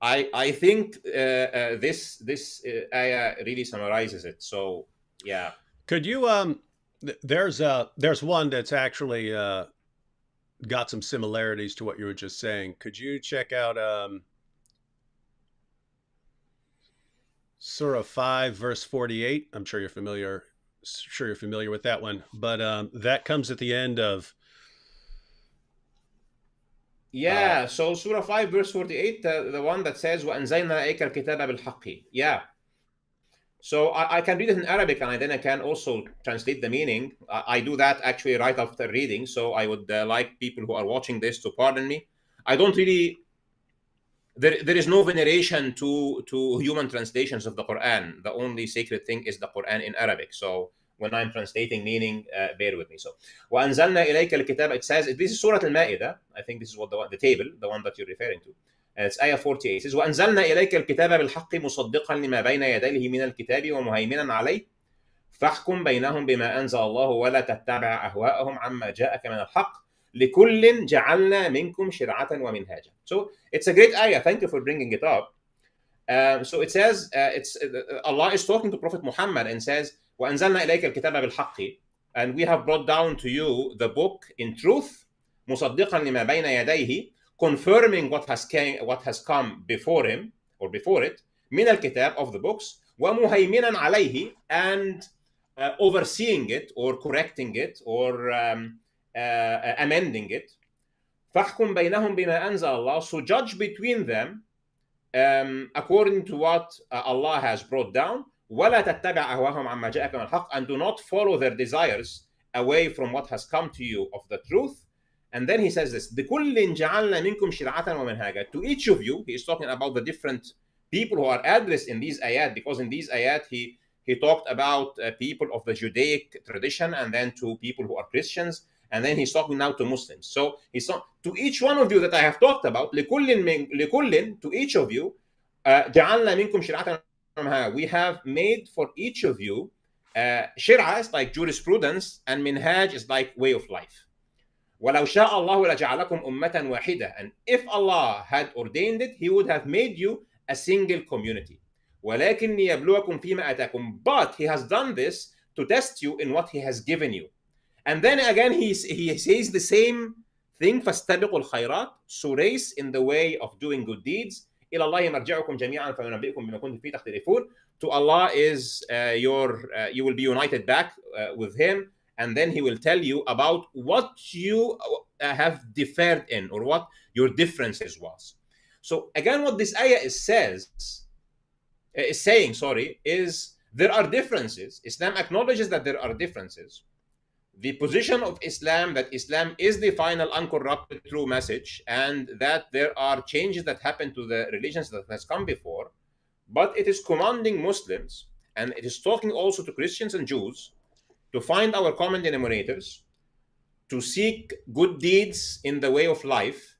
[SPEAKER 2] I think this ayah really summarizes it. So yeah.
[SPEAKER 1] Could you there's one that's actually got some similarities to what you were just saying. Could you check out Surah 5 verse 48? I'm sure you're familiar with that one, but that comes at the end of
[SPEAKER 2] Yeah, so Surah 5 verse 48, the one that says وَأَنزَلْنَا إِلَيْكَ الْكِتَابَ بِالْحَقِّ. Yeah. So I can read it in Arabic, and then I can also translate the meaning. I do that actually right after reading. So I would like people who are watching this to pardon me. I don't really. There is no veneration to human translations of the Quran. The only sacred thing is the Quran in Arabic. So when I'm translating meaning, bear with me. So وَأَنزَلْنَا إِلَيْكَ الْكِتَابَ. It says, this is Surah Al-Ma'idah. I think this is what the table, the one that you're referring to. It's Ayah 48. It says وأنزلنا إليك الكتاب بالحق مصدقا لما بين يديه من الكتاب ومهيمنا عليه فاحكم بينهم بما أنزل الله ولا تتبع أهواءهم عما جاءك من الحق لكل جعلنا منكم شرعة ومنهاجا. So it's a great ayah. Thank you for bringing it up. So it says Allah is talking to Prophet Muhammad and says وأنزلنا إليك الكتاب بالحق, and we have brought down to you the book in truth مصدقا لما بين يديه, confirming what has come before him or before it, من الكتاب, of the books, ومهيمنا عليه, and overseeing it or correcting it or amending it. فاحكم بينهم بما أنزل الله. So judge between them according to what Allah has brought down. ولا تتبع أهواهم عما جاءك من الحق, and do not follow their desires away from what has come to you of the truth. And then he says this, لِكُلٍّ جَعَلْنَا مِنْكُمْ شِرْعَةً وَمَنْهَاجًا. To each of you, he is talking about the different people who are addressed in these ayat, because in these ayat he talked about people of the Judaic tradition, and then to people who are Christians, and then he's talking now to Muslims. So he's talking to each one of you that I have talked about, لِكُلٍّ, to each of you, جَعَلْنَا مِنْكُمْ شِرْعَةً وَمَنْهَاجًا. We have made for each of you, shir'ah is like jurisprudence, and minhaj is like way of life. وَلَوْ شَاءَ اللَّهُ لَجَعَلَكُمْ أُمَّةً وَاحِدَةً. And if Allah had ordained it, he would have made you a single community. وَلَكِنْ لِيَبْلُوَكُمْ فِيمَا آتَاكُمْ. But he has done this to test you in what he has given you. And then again he says the same thing, فَاسْتَبِقُوا الْخَيْرَاتِ. So race in the way of doing good deeds. إِلَى اللَّهِ مَرْجِعُكُمْ جَمِيعًا فَيُنَبِّئُكُم بِمَا كُنتُمْ فِيهِ تَخْتَلِفُونَ. To Allah is you will be united back with him, and then he will tell you about what you have differed in, or what your differences was. So again, what this ayah is saying, is there are differences. Islam acknowledges that there are differences. The position of Islam, that Islam is the final uncorrupted true message, and that there are changes that happen to the religions that has come before, but it is commanding Muslims, and it is talking also to Christians and Jews, to find our common denominators, to seek good deeds in the way of life.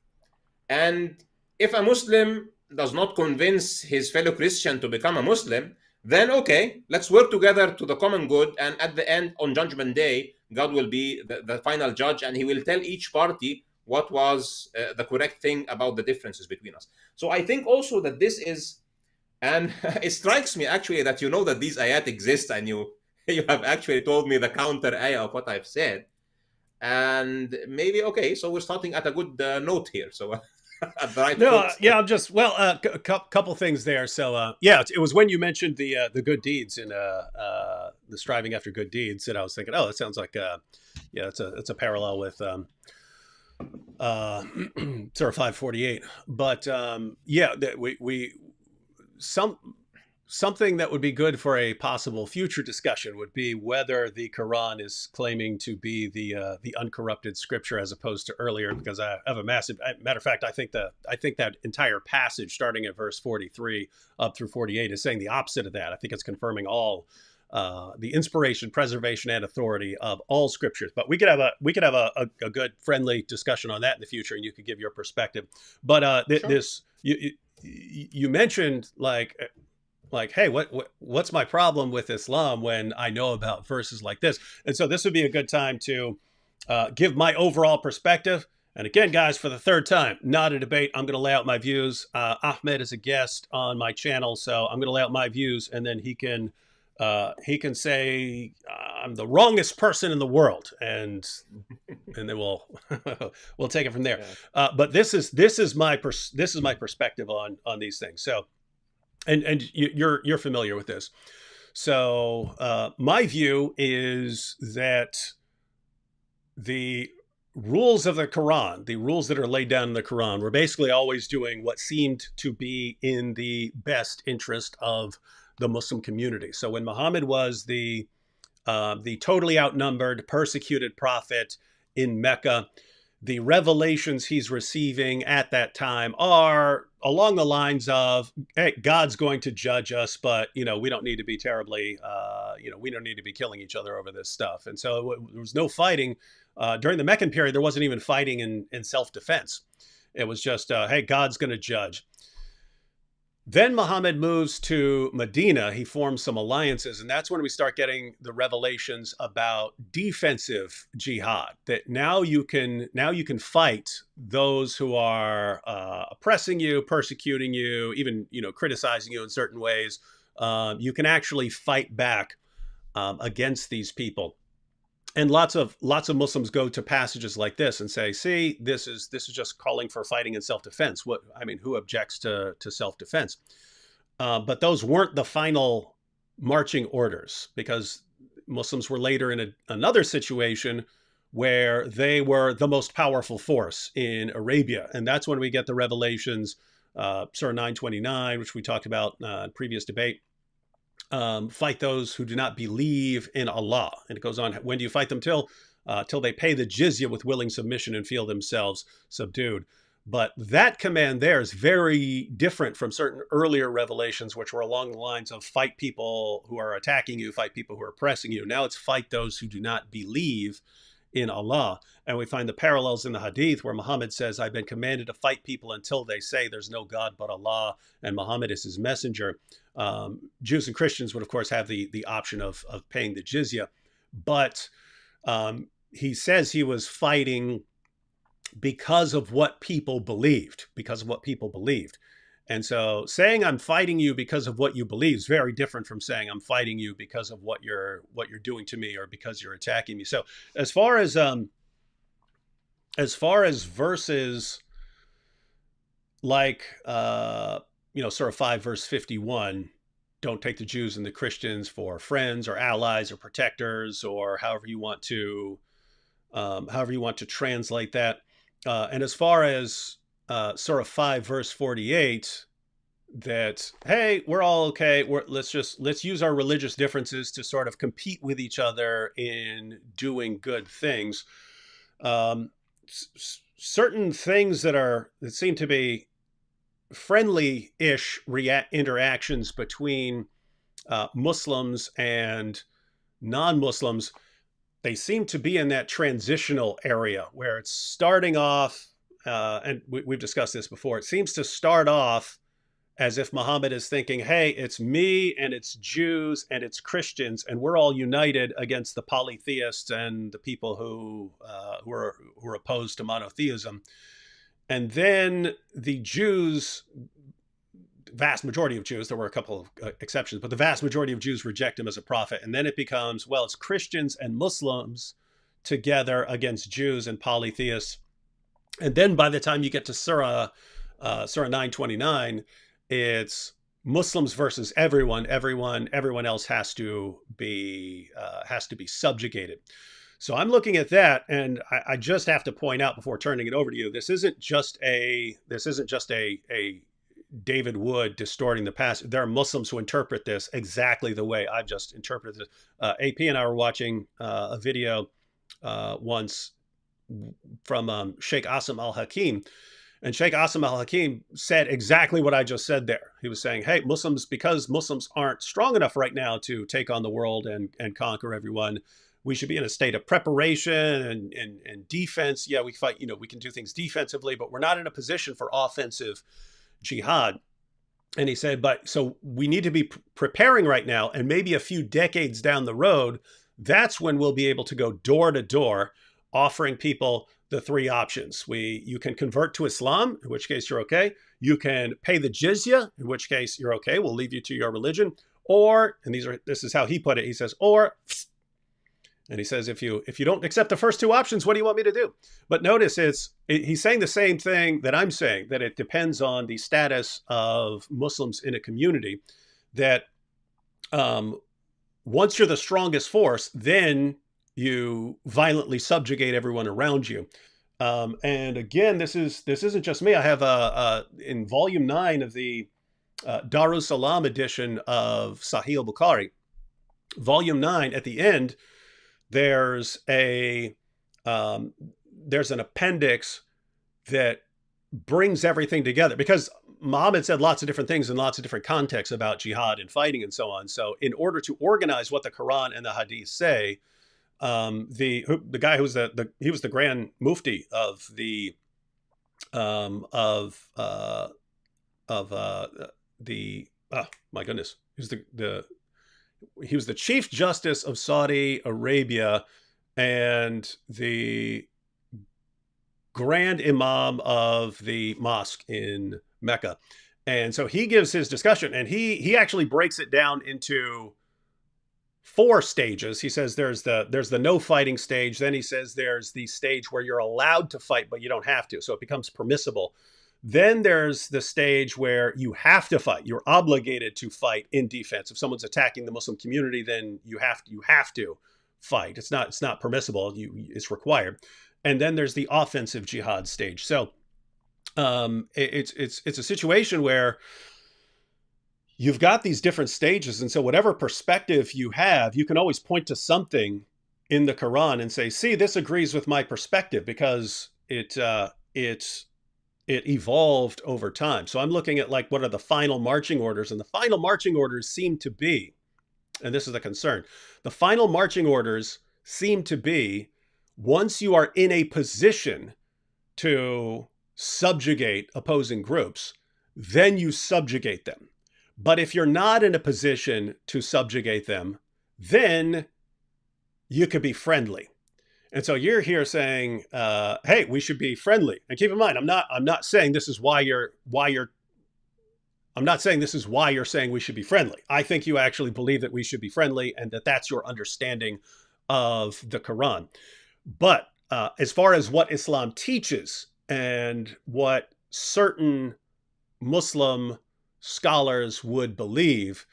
[SPEAKER 2] And if a Muslim does not convince his fellow Christian to become a Muslim, then okay, let's work together to the common good, and at the end, on Judgment Day, God will be the final judge, and he will tell each party what was the correct thing about the differences between us. So I think also that this is, and it strikes me actually that you know that these ayat exist, and you have actually told me the counter ayah of what I've said. And maybe, okay, so we're starting at a good note here. So at the right foot.
[SPEAKER 1] Yeah, I'm just, well, couple things there. So yeah, it was when you mentioned the good deeds and the striving after good deeds, and I was thinking, oh, it sounds like yeah, it's a parallel with uh, Surah 548. But yeah, that we some something that would be good for a possible future discussion would be whether the Quran is claiming to be the uncorrupted scripture as opposed to earlier. Because I have a massive matter of fact, I think that entire passage starting at verse 43 up through 48 is saying the opposite of that. I think it's confirming all the inspiration, preservation, and authority of all scriptures. But we could have a good friendly discussion on that in the future, and you could give your perspective. But
[SPEAKER 2] Sure.
[SPEAKER 1] this you mentioned like, hey, what's my problem with Islam when I know about verses like this? And so this would be a good time to give my overall perspective. And again, guys, for the third time, not a debate. I'm going to lay out my views. Ahmed is a guest on my channel, so I'm going to lay out my views, and then he can say I'm the wrongest person in the world, and then we'll take it from there.
[SPEAKER 2] Yeah.
[SPEAKER 1] But this is my perspective on these things. So and you're familiar with this. So my view is that the rules of the Quran, the rules that are laid down in the Quran, were basically always doing what seemed to be in the best interest of the Muslim community. So when Muhammad was the totally outnumbered, persecuted prophet in Mecca, the revelations he's receiving at that time are along the lines of, hey, God's going to judge us, but we don't need to be terribly we don't need to be killing each other over this stuff. And so there was no fighting during the Meccan period. There wasn't even fighting in self-defense. It was just hey, God's going to judge. Then Muhammad moves to Medina. He forms some alliances, and that's when we start getting the revelations about defensive jihad. That now you can fight those who are oppressing you, persecuting you, even criticizing you in certain ways. You can actually fight back against these people. And lots of Muslims go to passages like this and say, "See, this is just calling for fighting in self-defense." Who objects to self-defense? But those weren't the final marching orders, because Muslims were later in another situation where they were the most powerful force in Arabia, and that's when we get the revelations, Surah 929, which we talked about in previous debate. Fight those who do not believe in Allah. And it goes on, when do you fight them? Till they pay the jizya with willing submission and feel themselves subdued. But that command there is very different from certain earlier revelations, which were along the lines of fight people who are attacking you, fight people who are oppressing you. Now it's fight those who do not believe in Allah. And we find the parallels in the hadith where Muhammad says, I've been commanded to fight people until they say there's no God but Allah, and Muhammad is his messenger. Jews and Christians would, of course, have the option of paying the jizya. But he says he was fighting because of what people believed, And so saying I'm fighting you because of what you believe is very different from saying I'm fighting you because of what you're doing to me or because you're attacking me. So as far as verses like Surah 5 verse 51, don't take the Jews and the Christians for friends or allies or protectors, or however you want to translate that. And as far as Surah 5 verse 48, that hey, we're all okay. Let's use our religious differences to sort of compete with each other in doing good things. Certain things that seem to be friendly-ish interactions between Muslims and non-Muslims, they seem to be in that transitional area where it's starting off, and we've discussed this before, it seems to start off as if Muhammad is thinking, hey, it's me and it's Jews and it's Christians, and we're all united against the polytheists and the people who are opposed to monotheism. And then the Jews, vast majority of Jews, there were a couple of exceptions, but the vast majority of Jews reject him as a prophet. And then it becomes, well, it's Christians and Muslims together against Jews and polytheists. And then by the time you get to Surah 929, it's Muslims versus everyone. Everyone else has to be subjugated. So I'm looking at that, and I just have to point out before turning it over to you, this isn't just a David Wood distorting the past. There are Muslims who interpret this exactly the way I've just interpreted this. AP and I were watching a video once from Sheikh Asim al Hakim, and Sheikh Asim al Hakim said exactly what I just said there. He was saying, hey, Muslims, because Muslims aren't strong enough right now to take on the world and conquer everyone, we should be in a state of preparation and defense. Yeah, we fight, we can do things defensively, but we're not in a position for offensive jihad. And he said, but so we need to be preparing right now, and maybe a few decades down the road, that's when we'll be able to go door to door offering people the three options. You can convert to Islam, in which case you're okay. You can pay the jizya, in which case you're okay. We'll leave you to your religion. Or, and this is how he put it. He says, and he says, if you don't accept the first two options, what do you want me to do? But notice he's saying the same thing that I'm saying, that it depends on the status of Muslims in a community, that once you're the strongest force, then you violently subjugate everyone around you. And again, this isn't just me. I have in volume 9 of the Darussalam edition of Sahih Bukhari, volume 9, at the end, there's an appendix that brings everything together, because Muhammad said lots of different things in lots of different contexts about jihad and fighting and so on. So in order to organize what the Quran and the Hadith say, the guy who was he was the Grand Mufti of the my goodness, he was the Chief Justice of Saudi Arabia and the Grand Imam of the mosque in Mecca. And so he gives his discussion, and he actually breaks it down into 4 stages. He says there's the no fighting stage. Then he says there's the stage where you're allowed to fight, but you don't have to. So it becomes permissible. Then there's the stage where you have to fight. You're obligated to fight in defense. If someone's attacking the Muslim community, then you have to fight. It's not permissible. It's required. And then there's the offensive jihad stage. So it's a situation where you've got these different stages, and so whatever perspective you have, you can always point to something in the Quran and say, "See, this agrees with my perspective," because it evolved over time. So I'm looking at what are the final marching orders, and the final marching orders seem to be, and this is the concern, the final marching orders seem to be, once you are in a position to subjugate opposing groups, then you subjugate them. But if you're not in a position to subjugate them, then you could be friendly. And so you're here saying, "Hey, we should be friendly." And keep in mind, I'm not saying this is why you're saying we should be friendly. I think you actually believe that we should be friendly, and that's your understanding of the Quran. But as far as what Islam teaches and what certain Muslim scholars would believe,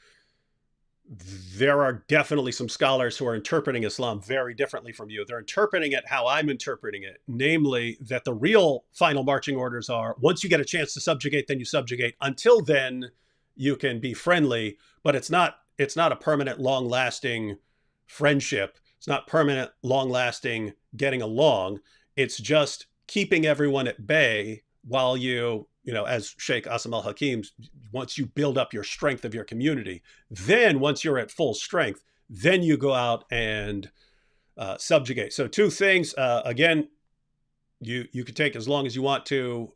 [SPEAKER 1] there are definitely some scholars who are interpreting Islam very differently from you. They're interpreting it how I'm interpreting it, namely that the real final marching orders are, once you get a chance to subjugate, then you subjugate. Until then, you can be friendly, but it's not a permanent, long-lasting friendship. It's not permanent, long-lasting getting along. It's just keeping everyone at bay while as Sheikh Asim al-Hakim, once you build up your strength of your community, then once you're at full strength, then you go out and subjugate. So 2 things. Again, you could take as long as you want to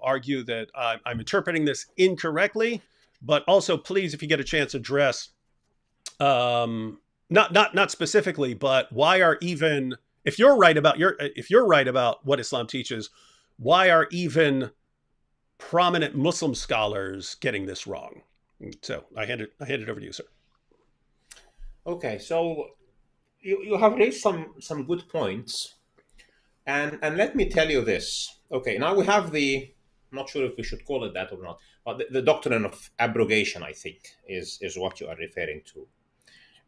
[SPEAKER 1] argue that I'm interpreting this incorrectly, but also please, if you get a chance, address not specifically, but why are even, if you're right about what Islam teaches, why are even prominent Muslim scholars getting this wrong? So I hand it over to you, sir.
[SPEAKER 2] Okay, so you have raised some good points, and let me tell you this. Okay, now we have I'm not sure if we should call it that or not, but the doctrine of abrogation, I think, is what you are referring to,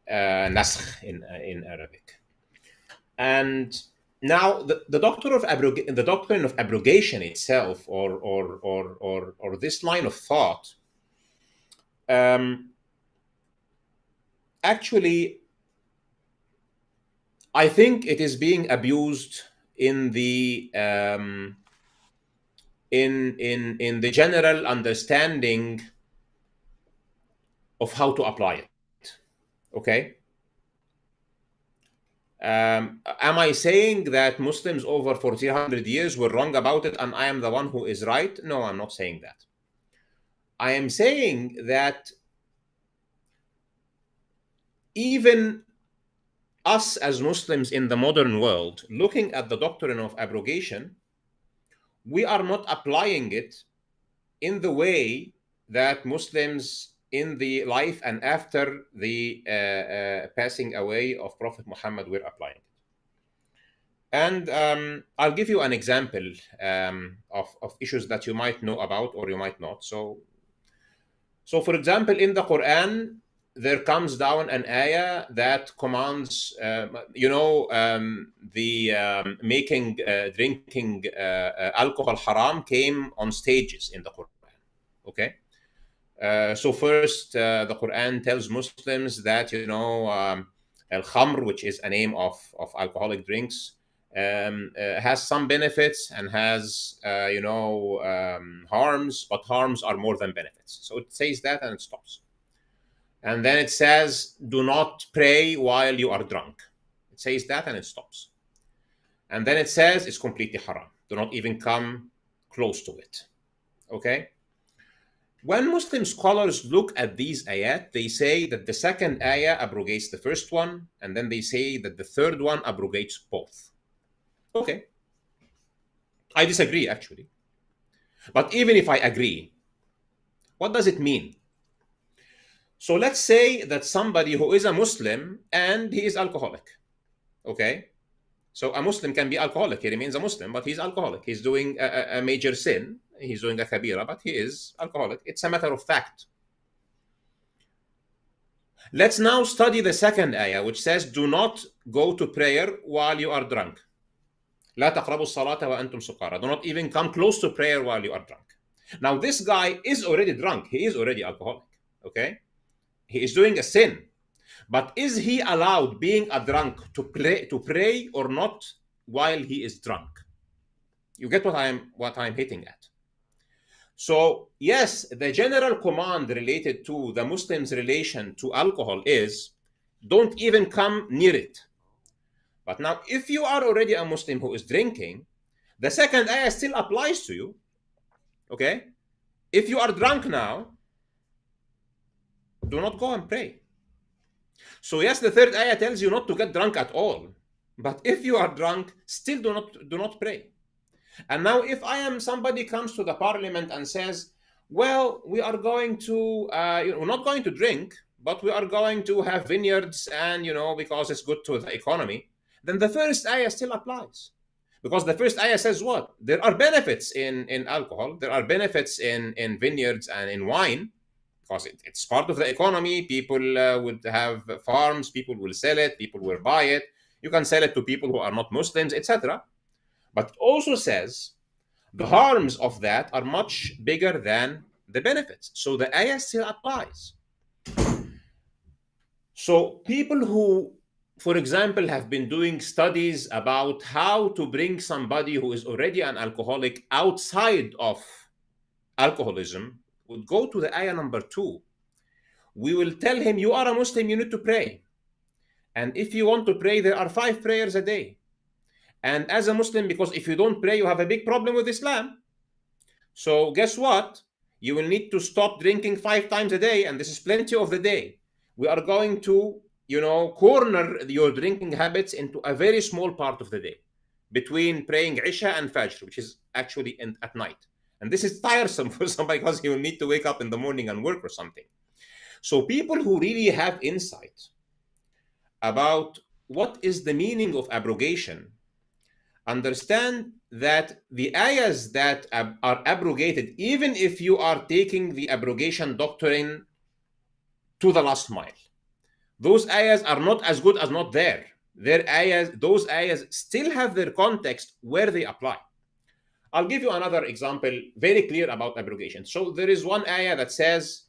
[SPEAKER 2] naskh in Arabic. And now the doctrine of abrogation itself, or this line of thought, actually, I think it is being abused in the in the general understanding of how to apply it. Okay. Am I saying that Muslims over 1400 years were wrong about it and I am the one who is right? No, I'm not saying that. I am saying that even us as Muslims in the modern world, looking at the doctrine of abrogation, we are not applying it in the way that Muslims in the life and after the passing away of Prophet Muhammad were applying it. And I'll give you an example of issues that you might know about or you might not. So for example, in the Quran, there comes down an ayah that commands, making drinking alcohol haram came on stages in the Quran. Okay. So first, the Quran tells Muslims that, al-khamr, which is a name of alcoholic drinks, has some benefits and has, harms, but harms are more than benefits. So it says that and it stops. And then it says, do not pray while you are drunk. It says that and it stops. And then it says it's completely haram. Do not even come close to it. Okay? When Muslim scholars look at these ayat, they say that the second ayah abrogates the first one, and then they say that the third one abrogates both. Okay. I disagree, actually. But even if I agree, what does it mean? So let's say that somebody who is a Muslim and he is alcoholic. Okay. So a Muslim can be alcoholic. He remains a Muslim, but he's alcoholic. He's doing a major sin. He's doing a kabira, but he is alcoholic. It's a matter of fact. Let's now study the second ayah, which says, do not go to prayer while you are drunk. لا تقربوا الصلاة وأنتم سكارى. Do not even come close to prayer while you are drunk. Now, this guy is already drunk. He is already alcoholic. Okay? He is doing a sin. But is he allowed, being a drunk, to pray or not while he is drunk? You get what I'm hitting at. So yes, the general command related to the Muslims' relation to alcohol is, don't even come near it. But now, if you are already a Muslim who is drinking, the second ayah still applies to you. Okay? If you are drunk now, do not go and pray. So yes, the third ayah tells you not to get drunk at all. But if you are drunk, still do not pray. And now if I am somebody comes to the parliament and says, well, we are going to, we're not going to drink, but we are going to have vineyards and, because it's good to the economy, then the first ayah still applies. Because the first ayah says what? There are benefits in alcohol. There are benefits in vineyards and in wine, because it's part of the economy. People would have farms, people will sell it, people will buy it. You can sell it to people who are not Muslims, etc. But it also says the harms of that are much bigger than the benefits. So the ayah still applies. So people who, for example, have been doing studies about how to bring somebody who is already an alcoholic outside of alcoholism would go to the ayah number 2. We will tell him, you are a Muslim, you need to pray. And if you want to pray, there are 5 prayers a day. And as a Muslim, because if you don't pray, you have a big problem with Islam. So guess what? You will need to stop drinking 5 times a day, and this is plenty of the day. We are going to, corner your drinking habits into a very small part of the day, between praying Isha and Fajr, which is actually at night. And this is tiresome for somebody because he will need to wake up in the morning and work or something. So people who really have insight about what is the meaning of abrogation understand that the ayahs that are abrogated, even if you are taking the abrogation doctrine to the last mile, those ayahs are not as good as not there. those ayahs still have their context where they apply. I'll give you another example, very clear about abrogation. So there is one ayah that says,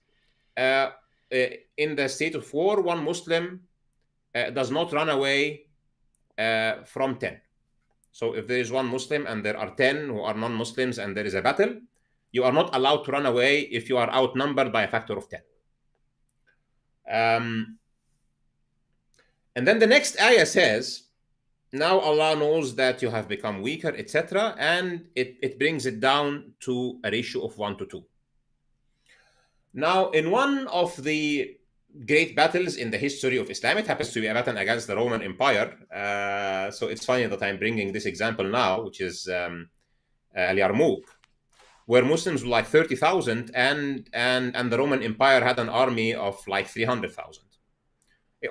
[SPEAKER 2] in the state of war, one Muslim does not run away from 10. So if there is one Muslim and there are 10 who are non-Muslims and there is a battle, you are not allowed to run away if you are outnumbered by a factor of 10. And then the next ayah says, now Allah knows that you have become weaker, etc. And it brings it down to a ratio of 1 to 2. Now, in one of the great battles in the history of Islam, it happens to be a battle against the Roman Empire. So it's funny that I'm bringing this example now, which is Al-Yarmouk, where Muslims were like 30,000 and the Roman Empire had an army of like 300,000.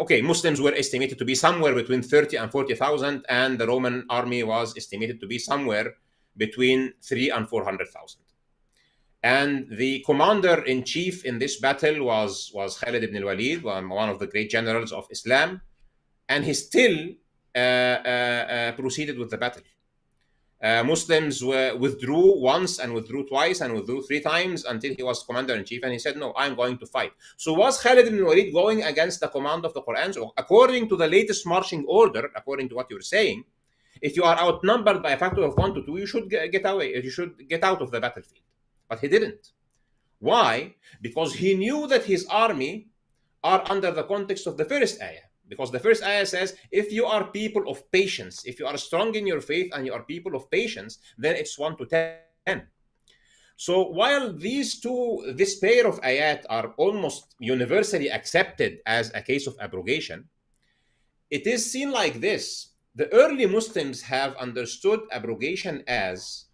[SPEAKER 2] Okay, Muslims were estimated to be somewhere between 30 and 40,000, and the Roman army was estimated to be somewhere between 3 and 400,000. And the commander-in-chief in this battle was Khalid ibn al-Walid, one of the great generals of Islam, and he still proceeded with the battle. Muslims withdrew once and withdrew twice and withdrew 3 times until he was commander-in-chief, and he said, no, I'm going to fight. So was Khalid ibn al-Walid going against the command of the Quran? So according to the latest marching order, according to what you're saying, if you are outnumbered by a factor of 1 to 2, you should get away. You should get out of the battlefield. But he didn't. Why? Because he knew that his army are under the context of the first ayah. Because the first ayah says, if you are people of patience, if you are strong in your faith and you are people of patience, then it's 1 to 10. So while this pair of ayat are almost universally accepted as a case of abrogation, it is seen like this. The early Muslims have understood abrogation as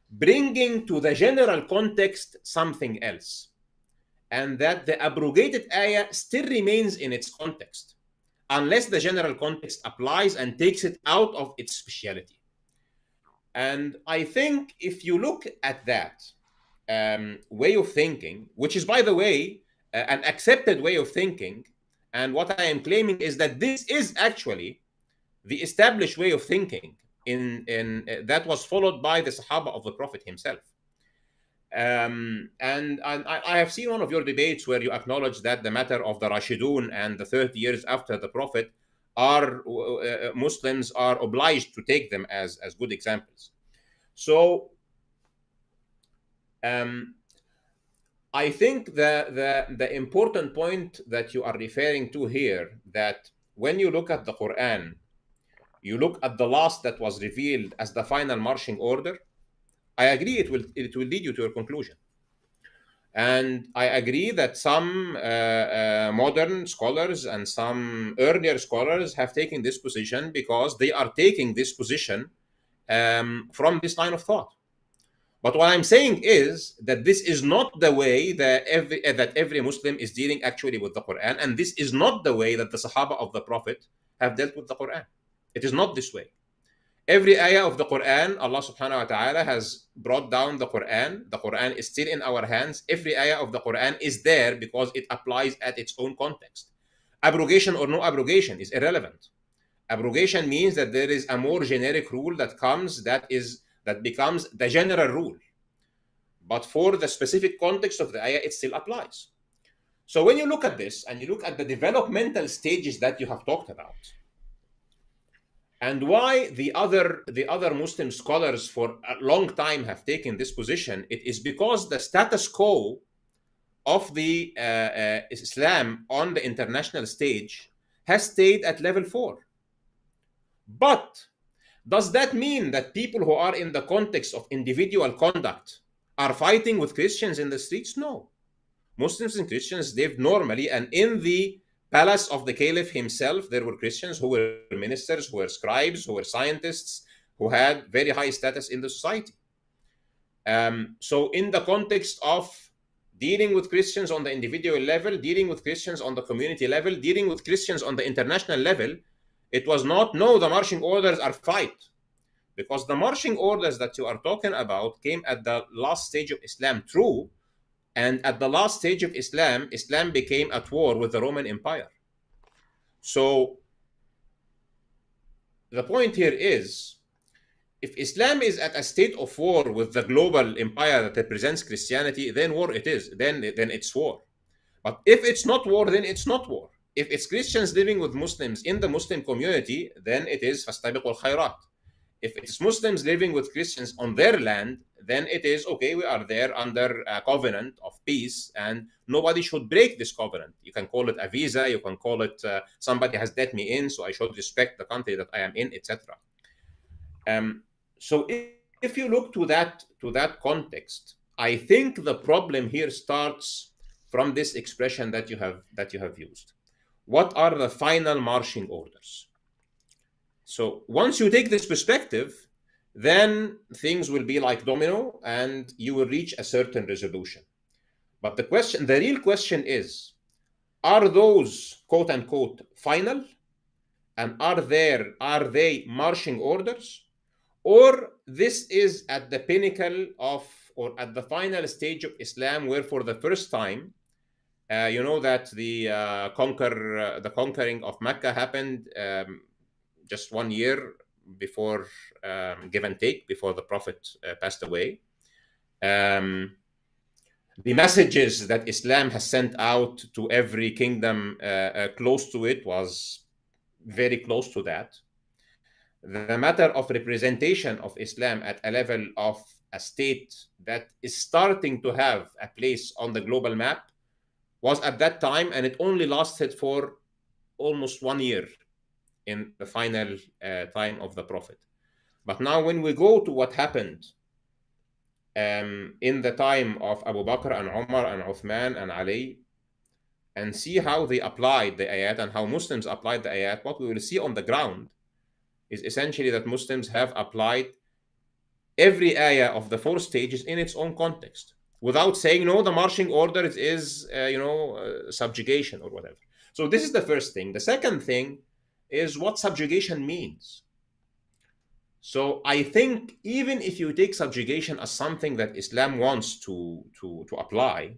[SPEAKER 2] bringing to the general context something else, and that the abrogated ayah still remains in its context, unless the general context applies and takes it out of its speciality. And I think if you look at that way of thinking, which is, by the way, an accepted way of thinking, and what I am claiming is that this is actually the established way of thinking in that was followed by the Sahaba of the Prophet himself. And I have seen one of your debates where you acknowledge that the matter of the Rashidun and the 30 years after the Prophet are Muslims are obliged to take them as good examples. So I think the important point that you are referring to here, that when you look at the Quran, you look at the last that was revealed as the final marching order, I agree it will lead you to your conclusion. And I agree that some modern scholars and some earlier scholars have taken this position because they are taking this position from this line of thought. But what I'm saying is that this is not the way that every Muslim is dealing actually with the Quran, and this is not the way that the Sahaba of the Prophet have dealt with the Quran. It is not this way. Every ayah of the Quran, Allah subhanahu wa ta'ala has brought down the Quran. The Quran is still in our hands. Every ayah of the Quran is there because it applies at its own context. Abrogation or no abrogation is irrelevant. Abrogation means that there is a more generic rule that comes that becomes the general rule. But for the specific context of the ayah, it still applies. So when you look at this and you look at the developmental stages that you have talked about, and why the other Muslim scholars for a long time have taken this position, it is because the status quo of the Islam on the international stage has stayed at level 4. But does that mean that people who are in the context of individual conduct are fighting with Christians in the streets? No. Muslims and Christians live normally, and in the palace of the Caliph himself, there were Christians who were ministers, who were scribes, who were scientists, who had very high status in the society. So in the context of dealing with Christians on the individual level, dealing with Christians on the community level, dealing with Christians on the international level, it was not, no, the marching orders are fight. Because the marching orders that you are talking about came at the last stage of Islam, true. And at the last stage of Islam, Islam became at war with the Roman Empire. So the point here is, if Islam is at a state of war with the global empire that represents Christianity, then war it is. Then it's war. But if it's not war, then it's not war. If it's Christians living with Muslims in the Muslim community, then it is fastabiqul khairat. If it's Muslims living with Christians on their land, then it is okay, we are there under a covenant of peace, and nobody should break this covenant. You can call it a visa, you can call it somebody has let me in, so I should respect the country that I am in, etc. So if you look to that context, I think the problem here starts from this expression that you have used. What are the final marching orders? So once you take this perspective, then things will be like domino and you will reach a certain resolution. But the real question is, are those quote unquote final? And are they marching orders? Or this is at the pinnacle of, or at the final stage of Islam, where for the first time, you know that the conquering of Mecca happened just 1 year before, give and take, before the Prophet passed away. The messages that Islam has sent out to every kingdom close to it was very close to that. The matter of representation of Islam at a level of a state that is starting to have a place on the global map was at that time, and it only lasted for almost 1 year in the final time of the Prophet. But now when we go to what happened in the time of Abu Bakr and Umar and Uthman and Ali, and see how they applied the ayat and how Muslims applied the ayat, what we will see on the ground is essentially that Muslims have applied every ayah of the 4 stages in its own context, without saying, no, the marching order is, subjugation or whatever. So this is the first thing. The second thing is what subjugation means. So I think even if you take subjugation as something that Islam wants to apply,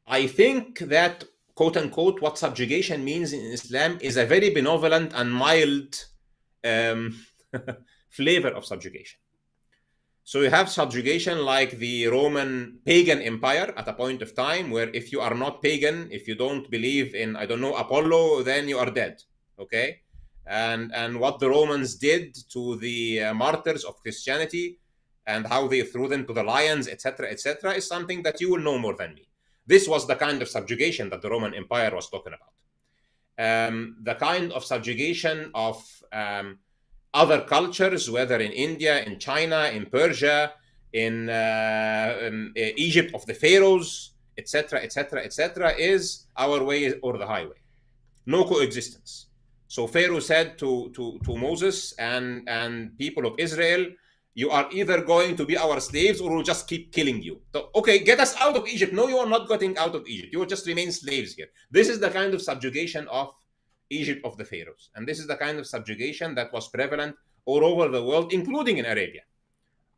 [SPEAKER 2] I think that, quote unquote, what subjugation means in Islam is a very benevolent and mild flavor of subjugation. So you have subjugation like the Roman pagan empire at a point of time, where if you are not pagan, if you don't believe in, I don't know, Apollo, then you are dead. Okay? And what the Romans did to the martyrs of Christianity and how they threw them to the lions, etc., is something that you will know more than me. This was the kind of subjugation that the Roman Empire was talking about. The kind of subjugation of other cultures, whether in India, in China, in Persia, in Egypt of the pharaohs, etc., is our way or the highway. No coexistence. So Pharaoh said to Moses and people of Israel, you are either going to be our slaves or we'll just keep killing you. So, okay, get us out of Egypt. No, you are not getting out of Egypt. You will just remain slaves here. This is the kind of subjugation of Egypt of the pharaohs. And this is the kind of subjugation that was prevalent all over the world, including in Arabia.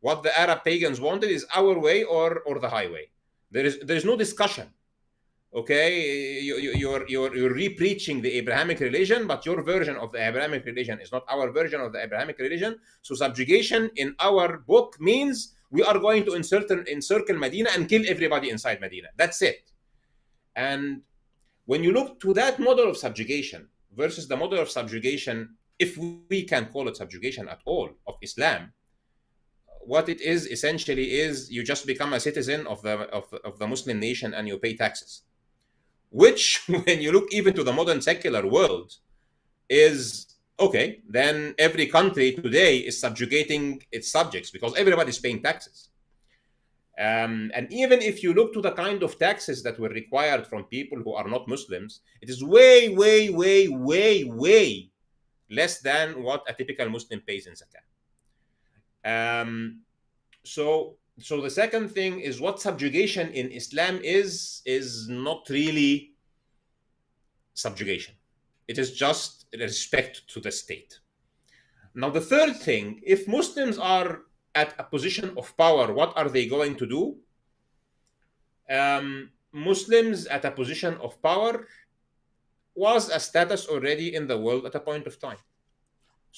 [SPEAKER 2] What the Arab pagans wanted is our way or the highway. There is no discussion. Okay, you're re-preaching the Abrahamic religion, but your version of the Abrahamic religion is not our version of the Abrahamic religion. So subjugation in our book means we are going to encircle Medina and kill everybody inside Medina. That's it. And when you look to that model of subjugation versus the model of subjugation, if we can call it subjugation at all, of Islam, what it is essentially is you just become a citizen of the Muslim nation and you pay taxes. Which, when you look even to the modern secular world, is okay, then every country today is subjugating its subjects because everybody's paying taxes. And even if you look to the kind of taxes that were required from people who are not Muslims, it is way, way, way, way, way less than what a typical Muslim pays in zakah. So the second thing is what subjugation in Islam is not really subjugation. It is just respect to the state. Now, the third thing, if Muslims are at a position of power, what are they going to do? Muslims at a position of power was a status already in the world at a point of time.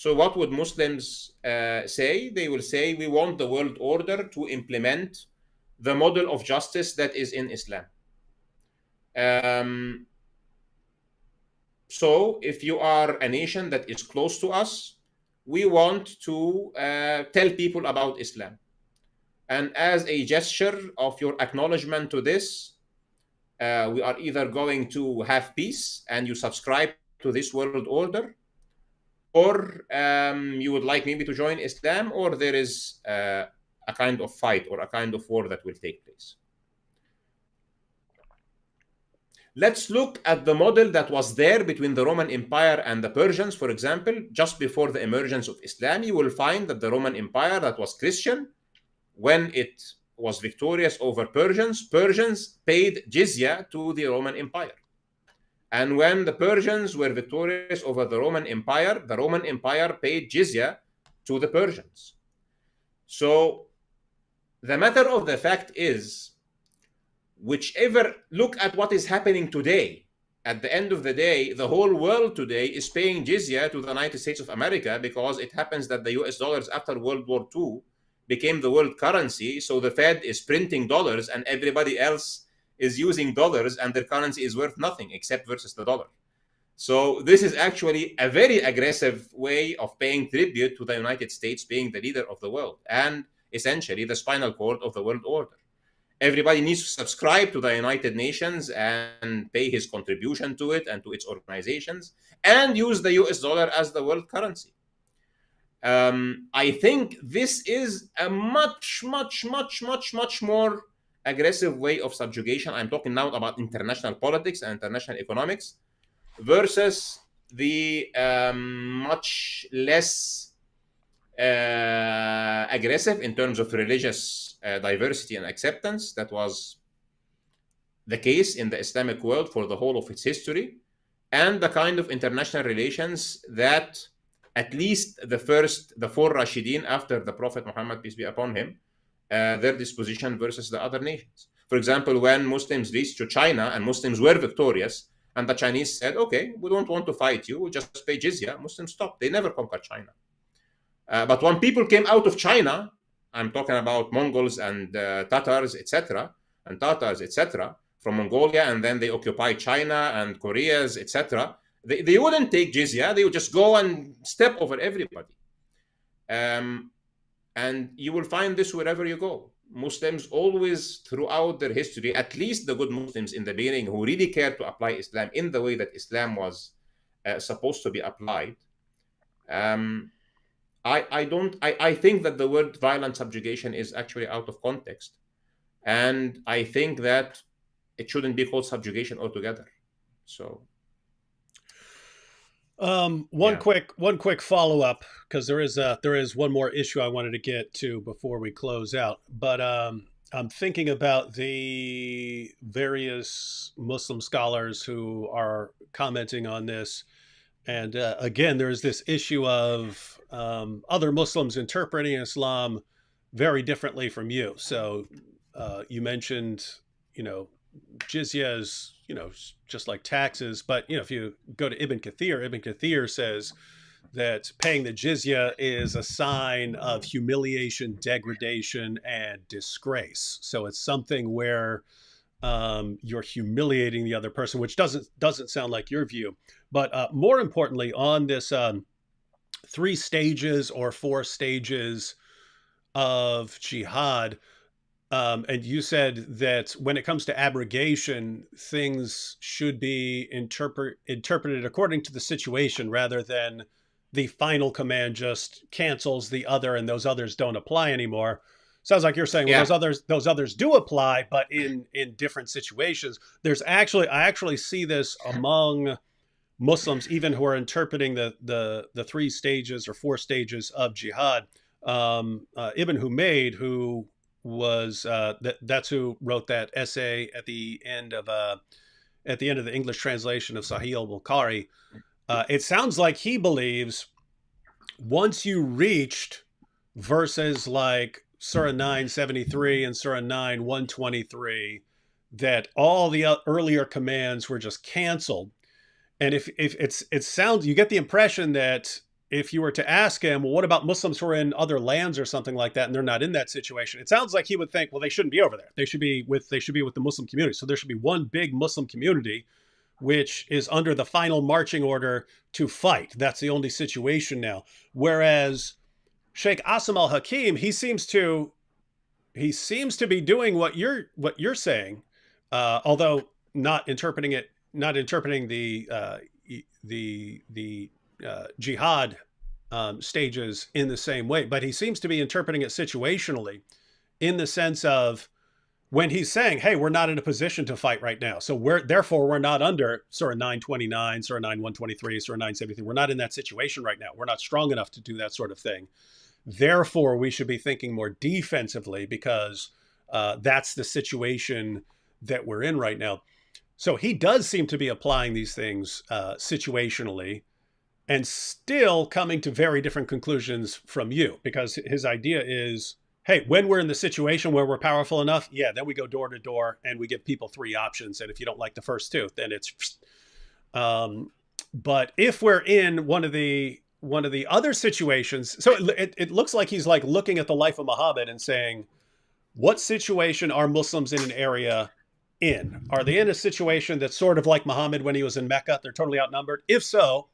[SPEAKER 2] So what would Muslims say? They will say, we want the world order to implement the model of justice that is in Islam. So if you are a nation that is close to us, we want to tell people about Islam. And as a gesture of your acknowledgement to this, we are either going to have peace and you subscribe to this world order, or you would like maybe to join Islam, or there is a kind of fight or a kind of war that will take place. Let's look at the model that was there between the Roman Empire and the Persians, for example. Just before the emergence of Islam, you will find that the Roman Empire that was Christian, when it was victorious over Persians, Persians paid jizya to the Roman Empire. And when the Persians were victorious over the Roman Empire paid jizya to the Persians. So the matter of the fact is, look at what is happening today. At the end of the day, the whole world today is paying jizya to the United States of America, because it happens that the US dollars after World War II became the world currency. So the Fed is printing dollars and everybody else is using dollars, and their currency is worth nothing except versus the dollar. So this is actually a very aggressive way of paying tribute to the United States being the leader of the world and essentially the spinal cord of the world order. Everybody needs to subscribe to the United Nations and pay his contribution to it and to its organizations, and use the US dollar as the world currency. I think this is a much more aggressive way of subjugation. I'm talking now about international politics and international economics, versus the much less aggressive in terms of religious diversity and acceptance that was the case in the Islamic world for the whole of its history, and the kind of international relations that at least the four Rashidin after the Prophet Muhammad, peace be upon him, their disposition versus the other nations. For example, when Muslims reached to China and Muslims were victorious, and the Chinese said, okay, we don't want to fight you, we'll just pay jizya, Muslims stopped. They never conquered China. But when people came out of China, I'm talking about Mongols and Tatars, etc., from Mongolia, and then they occupied China and Koreas, etc., they wouldn't take jizya. They would just go and step over everybody. And you will find this wherever you go. Muslims always, throughout their history, at least the good Muslims in the beginning who really cared to apply Islam in the way that Islam was supposed to be applied, I think that the word violent subjugation is actually out of context. And I think that it shouldn't be called subjugation altogether. So
[SPEAKER 1] one quick follow-up, because there is one more issue I wanted to get to before we close out. But I'm thinking about the various Muslim scholars who are commenting on this. And again, there's this issue of other Muslims interpreting Islam very differently from you. So you mentioned, jizya is, just like taxes. But, if you go to Ibn Kathir says that paying the jizya is a sign of humiliation, degradation, and disgrace. So it's something where you're humiliating the other person, which doesn't sound like your view. But more importantly, on this 3 stages or 4 stages of jihad, and you said that when it comes to abrogation, things should be interpreted according to the situation, rather than the final command just cancels the other and those others don't apply anymore. Sounds like you're saying, well, those others do apply, but in different situations. I actually see this among Muslims, even who are interpreting the 3 stages or 4 stages of jihad. Ibn Humayd, who was that's who wrote that essay at the end of the English translation of Sahih al-Bukhari. It sounds like he believes once you reached verses like Surah 973 and Surah 9 123, that all the earlier commands were just canceled. And if it sounds, you get the impression that if you were to ask him, well, what about Muslims who are in other lands or something like that, and they're not in that situation? It sounds like he would think, well, they shouldn't be over there. They should be with the Muslim community. So there should be one big Muslim community which is under the final marching order to fight. That's the only situation now. Whereas Sheikh Asim al Hakim, he seems to be doing what you're saying, although not interpreting the jihad stages in the same way. But he seems to be interpreting it situationally, in the sense of, when he's saying, hey, we're not in a position to fight right now, so we're not under Surah 929, Surah 9123, Surah 973. We're not in that situation right now. We're not strong enough to do that sort of thing. Therefore, we should be thinking more defensively, because that's the situation that we're in right now. So he does seem to be applying these things situationally, and still coming to very different conclusions from you, because his idea is, hey, when we're in the situation where we're powerful enough, yeah, then we go door to door and we give people three options. And if you don't like the first two, then it's. But if we're in one of the other situations, so it looks like he's like looking at the life of Muhammad and saying, what situation are Muslims in an area in? Are they in a situation that's sort of like Muhammad when he was in Mecca? They're totally outnumbered. If so,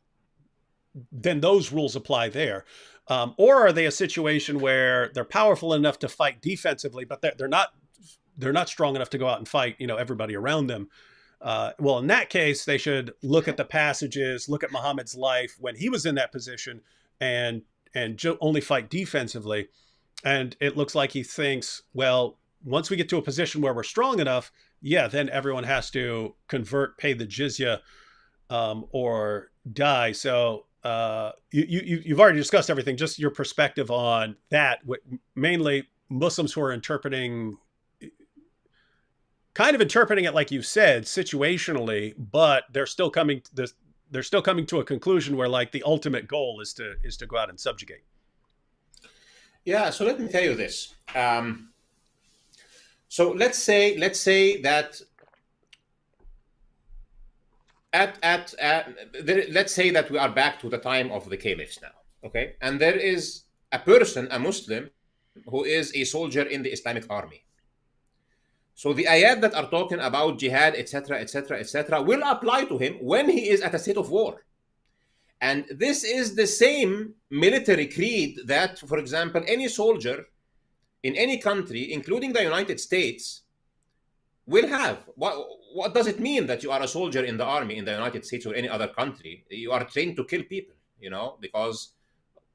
[SPEAKER 1] then those rules apply there. Or are they a situation where they're powerful enough to fight defensively, but they're not strong enough to go out and fight, everybody around them? Well, in that case, they should look at the passages, look at Muhammad's life when he was in that position, and only fight defensively. And it looks like he thinks, well, once we get to a position where we're strong enough, yeah, then everyone has to convert, pay the jizya, or die. So you've already discussed everything. Just your perspective on that. Mainly Muslims who are kind of interpreting it, like you said, situationally, but they're still coming to a conclusion where, like, the ultimate goal is to go out and subjugate.
[SPEAKER 2] Yeah. So let me tell you this. So let's say that let's say that we are back to the time of the caliphs now, okay? And there is a person, a Muslim, who is a soldier in the Islamic army. So the ayat that are talking about jihad, etc., etc., etc., will apply to him when he is at a state of war. And this is the same military creed that, for example, any soldier in any country, including the United States, will have. What does it mean that you are a soldier in the army in the United States or any other country? You are trained to kill people, because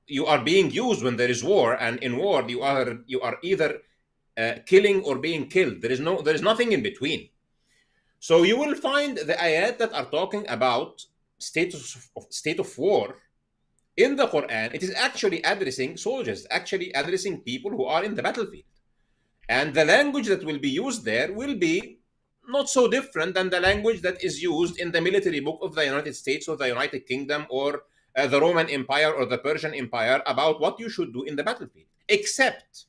[SPEAKER 2] you are being used when there is war, and in war you are either killing or being killed. There is nothing in between. So you will find the ayat that are talking about state of war in the Quran. It is actually addressing soldiers, actually addressing people who are in the battlefield. And the language that will be used there will be not so different than the language that is used in the military book of the United States or the United Kingdom or the Roman Empire or the Persian Empire about what you should do in the battlefield, except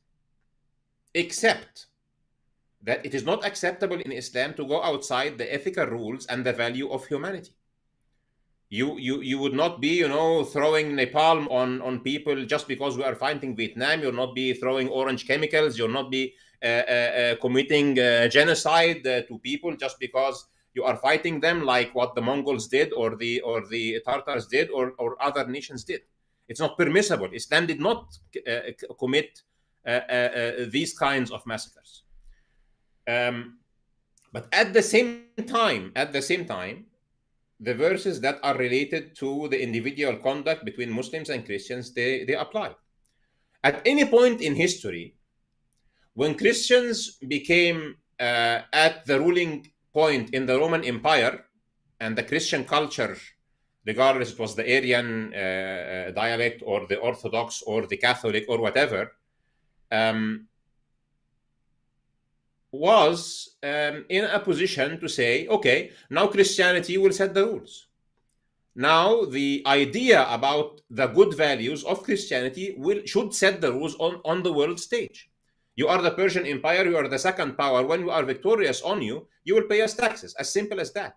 [SPEAKER 2] that it is not acceptable in Islam to go outside the ethical rules and the value of humanity. You would not be, throwing napalm on people just because we are fighting Vietnam. You'll not be throwing orange chemicals. You'll not be committing genocide to people just because you are fighting them, like what the Mongols did or the Tartars did or other nations did. It's not permissible. Islam did not commit these kinds of massacres. But at the same time, the verses that are related to the individual conduct between Muslims and Christians, they apply. At any point in history, when Christians became at the ruling point in the Roman Empire, and the Christian culture, regardless it was the Arian dialect or the Orthodox or the Catholic or whatever, was in a position to say, okay, now Christianity will set the rules. Now the idea about the good values of Christianity should set the rules on the world stage. You are the Persian Empire, you are the second power. When we are victorious on you, you will pay us taxes, as simple as that.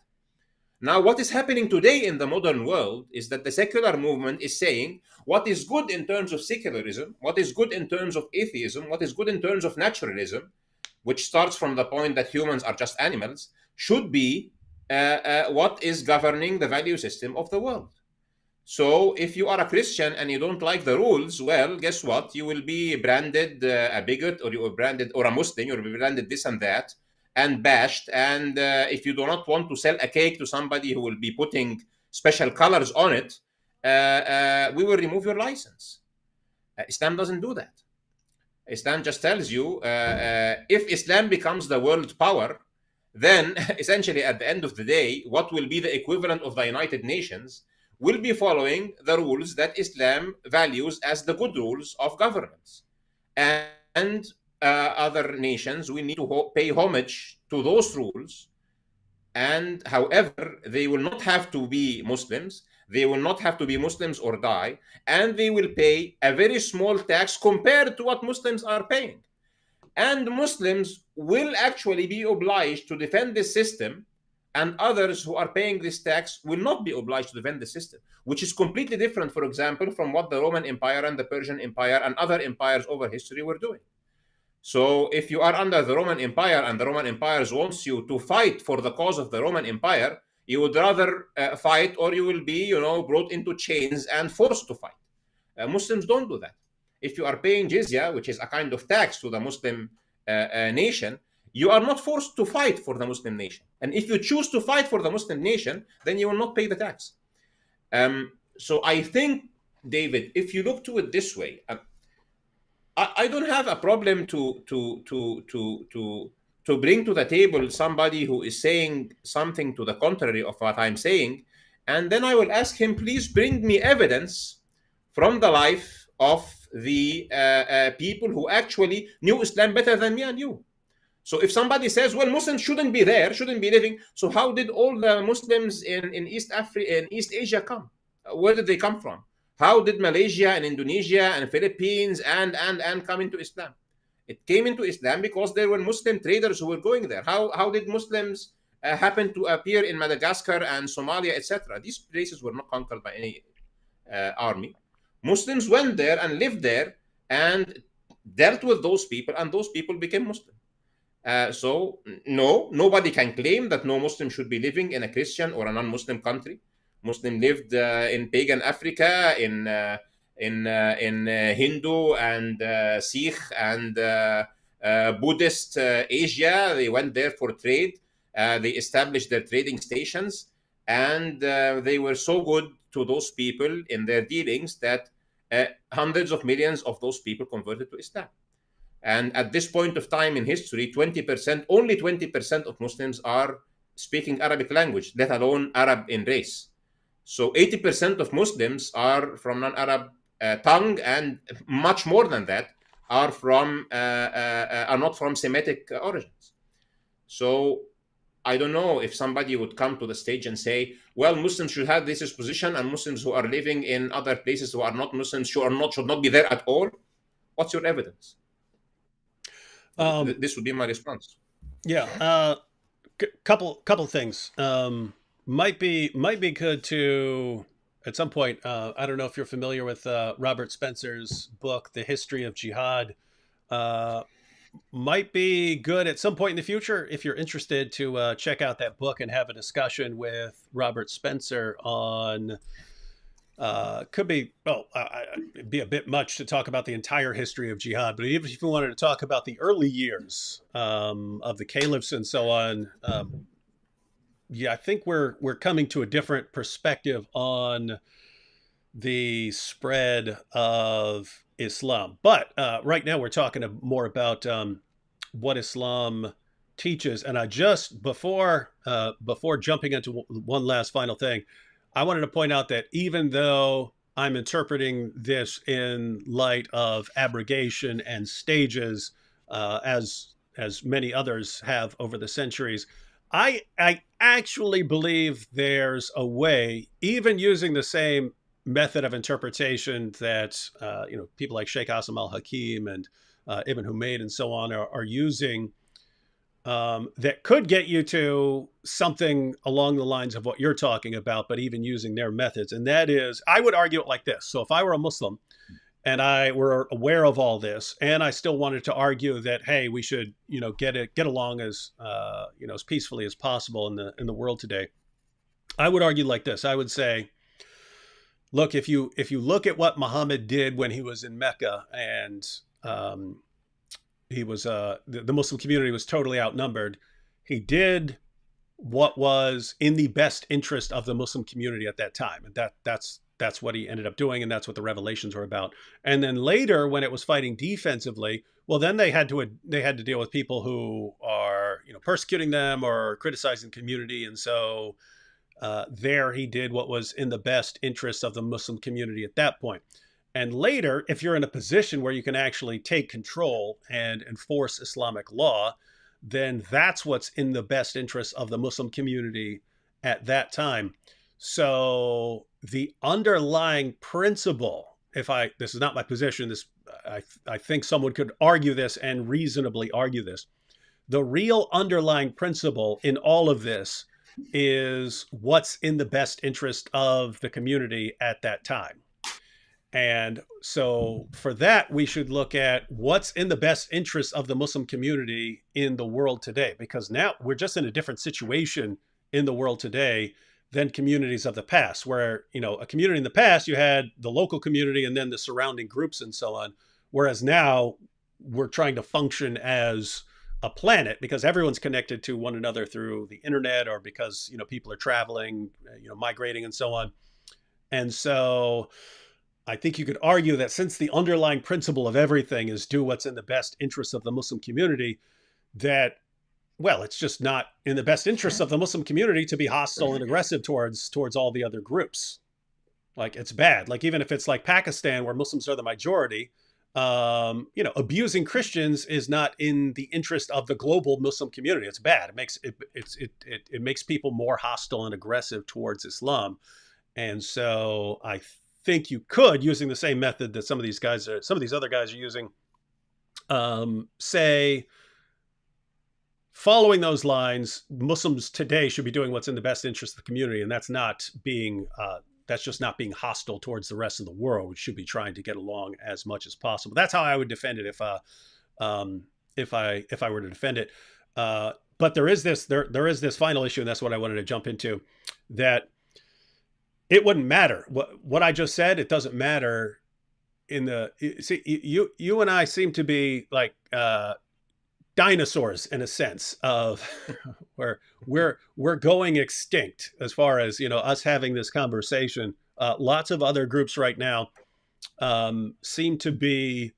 [SPEAKER 2] Now, what is happening today in the modern world is that the secular movement is saying what is good in terms of secularism, what is good in terms of atheism, what is good in terms of naturalism, which starts from the point that humans are just animals, should be what is governing the value system of the world. So if you are a Christian and you don't like the rules, well, guess what? You will be branded a bigot, or you are branded, or a Muslim, you will be branded this and that, and bashed. And if you do not want to sell a cake to somebody who will be putting special colors on it, we will remove your license. Islam doesn't do that. Islam just tells you if Islam becomes the world power, then essentially at the end of the day, what will be the equivalent of the United Nations will be following the rules that Islam values as the good rules of governance. And other nations will need to pay homage to those rules. And however, they will not have to be Muslims. They will not have to be Muslims or die. And they will pay a very small tax compared to what Muslims are paying. And Muslims will actually be obliged to defend this system, and others who are paying this tax will not be obliged to defend the system, which is completely different, for example, from what the Roman Empire and the Persian Empire and other empires over history were doing. So if you are under the Roman Empire and the Roman Empire wants you to fight for the cause of the Roman Empire, you would rather fight, or you will be, brought into chains and forced to fight. Muslims don't do that. If you are paying jizya, which is a kind of tax to the Muslim nation, you are not forced to fight for the Muslim nation. And if you choose to fight for the Muslim nation, then you will not pay the tax. So I think, David, if you look to it this way, I don't have a problem to bring to the table somebody who is saying something to the contrary of what I'm saying, and then I will ask him, please bring me evidence from the life of the people who actually knew Islam better than me and you. So if somebody says, well, Muslims shouldn't be there, shouldn't be living, so how did all the Muslims in East Africa, in East Asia come? Where did they come from? How did Malaysia and Indonesia and Philippines and come into Islam? It came into Islam because there were Muslim traders who were going there. How did Muslims happen to appear in Madagascar and Somalia, etc.? These places were not conquered by any army. Muslims went there and lived there and dealt with those people, and those people became Muslim. So no, nobody can claim that no Muslim should be living in a Christian or a non-Muslim country. Muslim lived in pagan Africa, in Hindu and Sikh and Buddhist Asia. They went there for trade. They established their trading stations, and they were so good to those people in their dealings that hundreds of millions of those people converted to Islam. And at this point of time in history, 20%, only 20% of Muslims are speaking Arabic language, let alone Arab in race. So 80% of Muslims are from non-Arab tongue, and much more than that are not from Semitic origins. So I don't know if somebody would come to the stage and say, well, Muslims should have this position, and Muslims who are living in other places who are not Muslims should not be there at all. What's your evidence? This would be my response.
[SPEAKER 1] Yeah, couple things. Might be good to at some point. I don't know if you're familiar with Robert Spencer's book, The History of Jihad. Might be good at some point in the future, if you're interested, to check out that book and have a discussion with Robert Spencer on. Could be, it'd be a bit much to talk about the entire history of jihad, but even if you wanted to talk about the early years of the caliphs and so on, yeah, I think we're coming to a different perspective on the spread of Islam. But right now we're talking more about what Islam teaches. And I just before jumping into one last final thing, I wanted to point out that even though I'm interpreting this in light of abrogation and stages, as many others have over the centuries, I actually believe there's a way, even using the same method of interpretation that people like Sheikh Asim al-Hakim and Ibn Humayd and so on are using, that could get you to something along the lines of what you're talking about, but even using their methods. And that is, I would argue it like this. So if I were a Muslim and I were aware of all this, and I still wanted to argue that, hey, we should, get along as, as peacefully as possible in the world today, I would argue like this. I would say, look, if you look at what Muhammad did when he was in Mecca, and he was the Muslim community was totally outnumbered, he did what was in the best interest of the Muslim community at that time, and that's what he ended up doing, and that's what the revelations were about. And then later, when it was fighting defensively, well, then they had to deal with people who are persecuting them or criticizing the community, and so there he did what was in the best interest of the Muslim community at that point. And later, if you're in a position where you can actually take control and enforce Islamic law, then that's what's in the best interest of the Muslim community at that time. So the underlying principle, this is not my position, I think someone could argue this and reasonably argue this. The real underlying principle in all of this is what's in the best interest of the community at that time. And so for that, we should look at what's in the best interest of the Muslim community in the world today, because now we're just in a different situation in the world today than communities of the past, where, a community in the past, you had the local community and then the surrounding groups and so on. Whereas now we're trying to function as a planet because everyone's connected to one another through the internet, or because, people are traveling, migrating and so on. And so I think you could argue that since the underlying principle of everything is do what's in the best interest of the Muslim community, that, well, it's just not in the best interest of the Muslim community to be hostile and aggressive towards all the other groups. Like, it's bad. Like, even if it's like Pakistan, where Muslims are the majority, abusing Christians is not in the interest of the global Muslim community. It's bad. It makes people more hostile and aggressive towards Islam. And so I think you could, using the same method that some of these other guys are using, say, following those lines, Muslims today should be doing what's in the best interest of the community, and that's just not being hostile towards the rest of the world. We should be trying to get along as much as possible. That's how I would defend it if I were to defend it. But there is this final issue, and that's what I wanted to jump into, that it wouldn't matter what I just said. It doesn't matter. See, you and I seem to be like dinosaurs in a sense of where we're going extinct as far as us having this conversation. Lots of other groups right now seem to be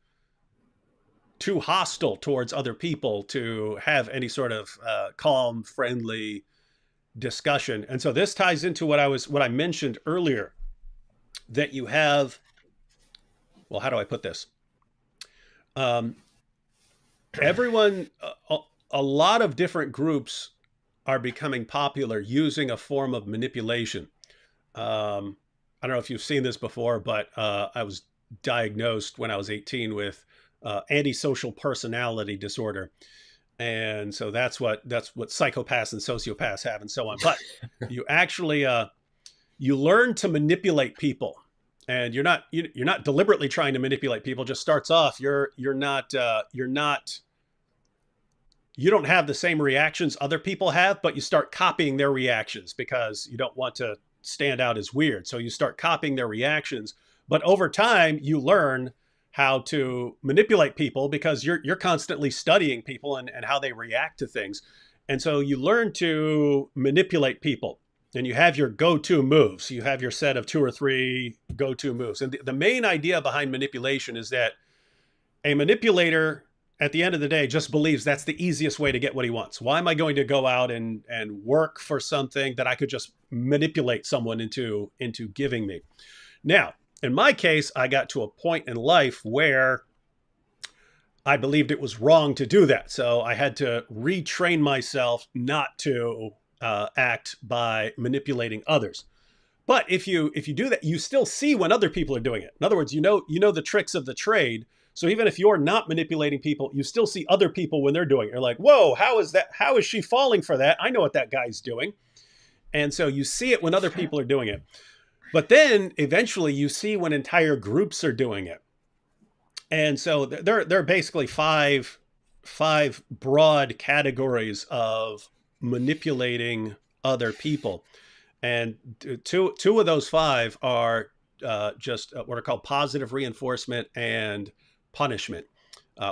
[SPEAKER 1] too hostile towards other people to have any sort of calm, friendly discussion. And so this ties into what I mentioned earlier, that you have, well, how do I put this? Everyone, a lot of different groups are becoming popular using a form of manipulation. I don't know if you've seen this before, but I was diagnosed when I was 18 with antisocial personality disorder. And so that's what psychopaths and sociopaths have and so on. But you actually, you learn to manipulate people, and you're not deliberately trying to manipulate people. It just starts off, you don't have the same reactions other people have, but you start copying their reactions because you don't want to stand out as weird. So you start copying their reactions, but over time you learn how to manipulate people because you're constantly studying people and how they react to things. And so you learn to manipulate people, and you have your go-to moves. You have your set of 2 or 3 go-to moves. And the main idea behind manipulation is that a manipulator at the end of the day just believes that's the easiest way to get what he wants. Why am I going to go out and work for something that I could just manipulate someone into giving me? Now, in my case, I got to a point in life where I believed it was wrong to do that. So I had to retrain myself not to act by manipulating others. But if you do that, you still see when other people are doing it. In other words, you know the tricks of the trade. So even if you're not manipulating people, you still see other people when they're doing it. You're like, whoa, how is that? How is she falling for that? I know what that guy's doing. And so you see it when other people are doing it. But then eventually you see when entire groups are doing it. And so there are basically five broad categories of manipulating other people. And two of those five are just what are called positive reinforcement and punishment.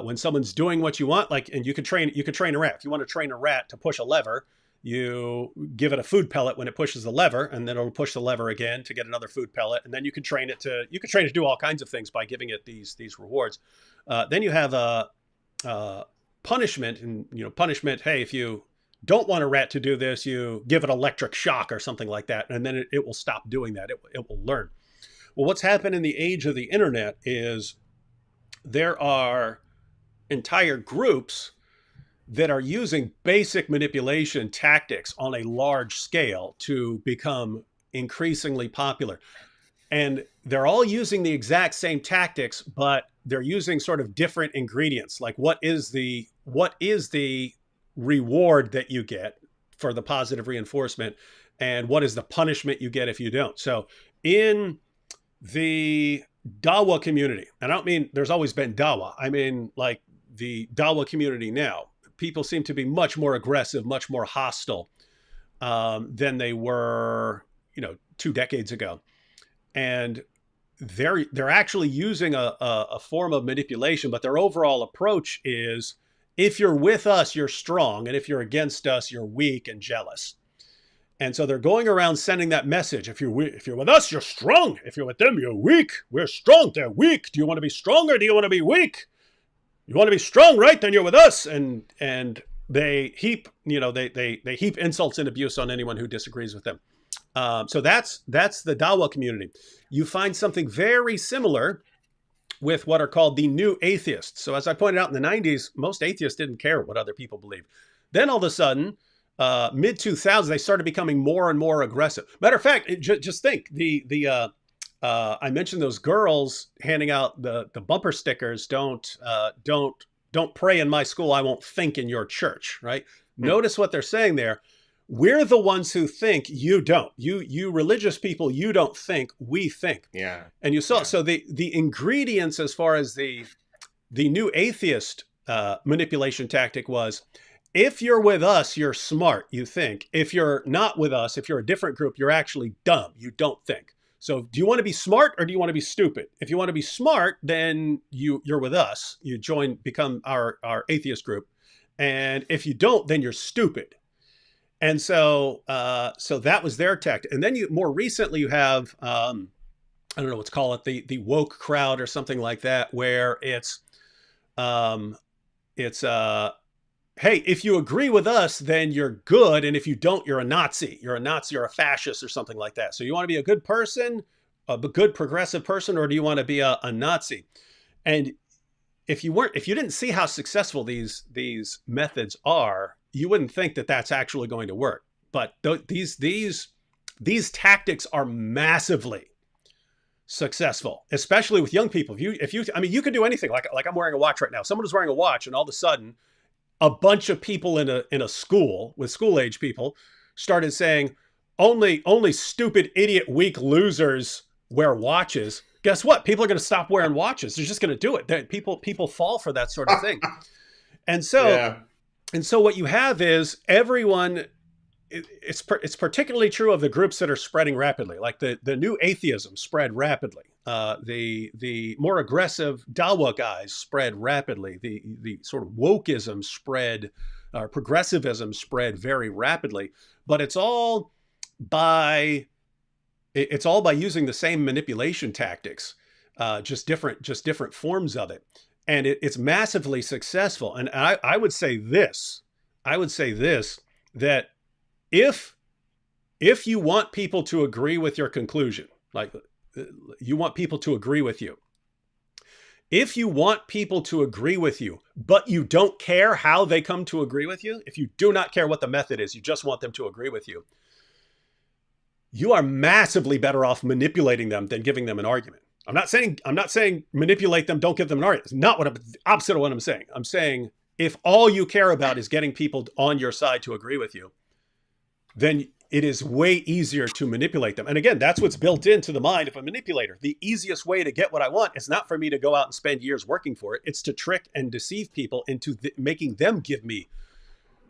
[SPEAKER 1] When someone's doing what you want, like, and you could train a rat. If you want to train a rat to push a lever, you give it a food pellet when it pushes the lever, and then it'll push the lever again to get another food pellet, and then you can train it to do all kinds of things by giving it these rewards. Then you have a punishment, and punishment. Hey, if you don't want a rat to do this, you give it electric shock or something like that, and then it will stop doing that. It will learn. Well, what's happened in the age of the internet is there are entire groups that are using basic manipulation tactics on a large scale to become increasingly popular. And they're all using the exact same tactics, but they're using sort of different ingredients. Like what is the reward that you get for the positive reinforcement, and what is the punishment you get if you don't? So in the Dawa community, and I don't mean there's always been Dawa, I mean like the Dawa community now, people seem to be much more aggressive, much more hostile than they were, 2 decades ago. And they're actually using a form of manipulation, but their overall approach is, if you're with us, you're strong, and if you're against us, you're weak and jealous. And so they're going around sending that message. If you're with us, you're strong. If you're with them, you're weak. We're strong. They're weak. Do you want to be strong or do you want to be weak? You want to be strong, right? Then you're with us. And they heap, they heap insults and abuse on anyone who disagrees with them. So that's the Dawa community. You find something very similar with what are called the new atheists. So as I pointed out in the 90s, most atheists didn't care what other people believed. Then all of a sudden, mid 2000s, they started becoming more and more aggressive. Matter of fact, just think I mentioned those girls handing out the bumper stickers. Don't pray in my school. I won't think in your church. Right. Notice what they're saying there. We're the ones who think, you don't. You religious people, you don't think, we think.
[SPEAKER 2] Yeah.
[SPEAKER 1] And you saw, so the ingredients as far as the new atheist manipulation tactic was, if you're with us, you're smart, you think. If you're not with us, if you're a different group, you're actually dumb, you don't think. So do you want to be smart or do you want to be stupid? If you want to be smart, then you're with us. You become our atheist group. And if you don't, then you're stupid. And so that was their tactic. And then more recently you have, I don't know, let's call it the woke crowd or something like that, where it's hey, if you agree with us, then you're good. And if you don't, you're a Nazi. You're a Nazi or a fascist or something like that. So you want to be a good person, a good progressive person, or do you want to be a Nazi? And if you didn't see how successful these methods are, you wouldn't think that that's actually going to work. But these tactics are massively successful, especially with young people. You could do anything. Like I'm wearing a watch right now. Someone is wearing a watch, and all of a sudden, a bunch of people in a school with school age people started saying, only stupid, idiot, weak losers wear watches. Guess what? People are going to stop wearing watches. They're just going to do it. People fall for that sort of thing. And so, yeah. And so what you have is everyone, it's particularly true of the groups that are spreading rapidly, like the new atheism spread rapidly. The more aggressive Dawa guys spread rapidly. The sort of wokeism spread, progressivism spread very rapidly. But it's all by using the same manipulation tactics, just different forms of it. And it's massively successful. And I would say this, that if you want people to agree with your conclusion, like you want people to agree with you, if you want people to agree with you, but you don't care how they come to agree with you, if you do not care what the method is, you just want them to agree with you, you are massively better off manipulating them than giving them an argument. I'm not saying manipulate them, don't give them an argument. It's not what I'm, the opposite of what I'm saying. I'm saying if all you care about is getting people on your side to agree with you, then it is way easier to manipulate them. And again, that's what's built into the mind of a manipulator. The easiest way to get what I want is not for me to go out and spend years working for it. It's to trick and deceive people into making them give me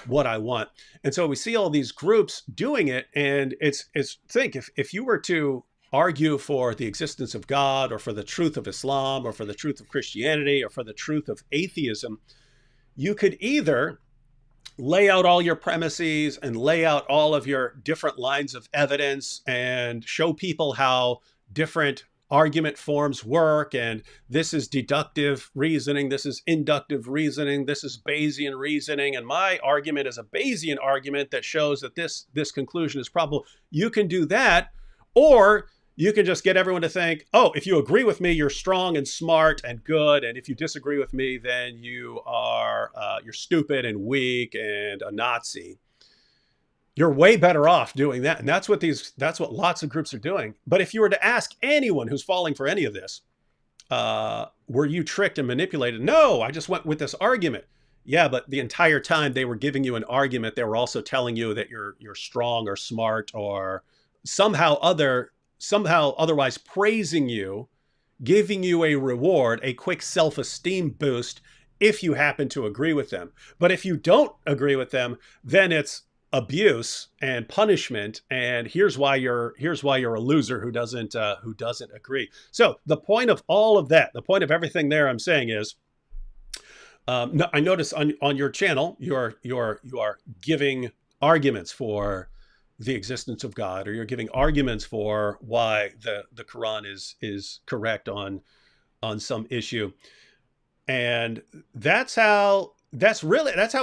[SPEAKER 1] what I want. And so we see all these groups doing it. And it's think if you were to argue for the existence of God, or for the truth of Islam, or for the truth of Christianity, or for the truth of atheism, you could either lay out all your premises and lay out all of your different lines of evidence and show people how different argument forms work. And this is deductive reasoning, this is inductive reasoning, this is Bayesian reasoning, and my argument is a Bayesian argument that shows that this conclusion is probable. You can do that, or you can just get everyone to think, oh, if you agree with me, you're strong and smart and good, and if you disagree with me, then you are you're stupid and weak and a Nazi. You're way better off doing that, and that's what lots of groups are doing. But if you were to ask anyone who's falling for any of this, were you tricked and manipulated? No, I just went with this argument. Yeah, but the entire time they were giving you an argument, they were also telling you that you're strong or smart, or somehow otherwise praising you, giving you a reward, a quick self-esteem boost if you happen to agree with them. But if you don't agree with them, then it's abuse and punishment, and here's why you're a loser who doesn't agree. So the point of all of that, the point of everything there I'm saying is, I notice on your channel you are giving arguments for the existence of God, or you're giving arguments for why the Quran is correct on some issue. And that's how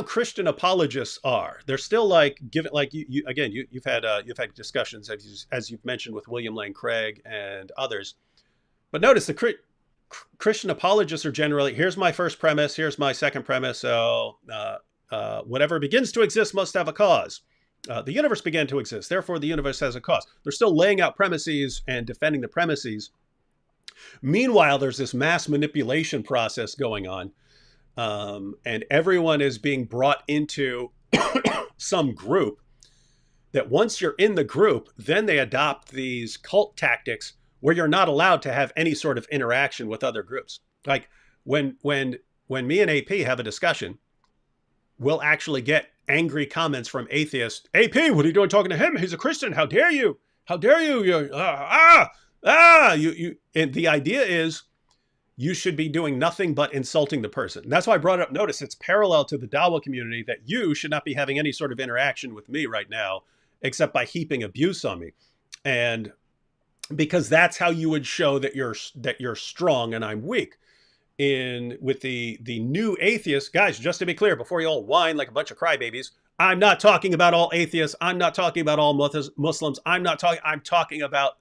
[SPEAKER 1] Christian apologists are. They're still like you've had discussions as you've mentioned with William Lane Craig and others. But notice the Christian apologists are generally, here's my first premise, here's my second premise. So whatever begins to exist must have a cause. The universe began to exist, therefore the universe has a cause. They're still laying out premises and defending the premises. Meanwhile, there's this mass manipulation process going on, and everyone is being brought into some group that once you're in the group, then they adopt these cult tactics where you're not allowed to have any sort of interaction with other groups. Like when me and AP have a discussion, we'll actually get angry comments from atheists. AP, what are you doing talking to him? He's a Christian. How dare you? How dare you? You. And the idea is you should be doing nothing but insulting the person. And that's why I brought it up. Notice it's parallel to the Dawa community that you should not be having any sort of interaction with me right now, except by heaping abuse on me. And because that's how you would show that you're strong and I'm weak. With the new atheists, guys, just to be clear, before you all whine like a bunch of crybabies, I'm not talking about all atheists. I'm not talking about all Muslims. I'm talking about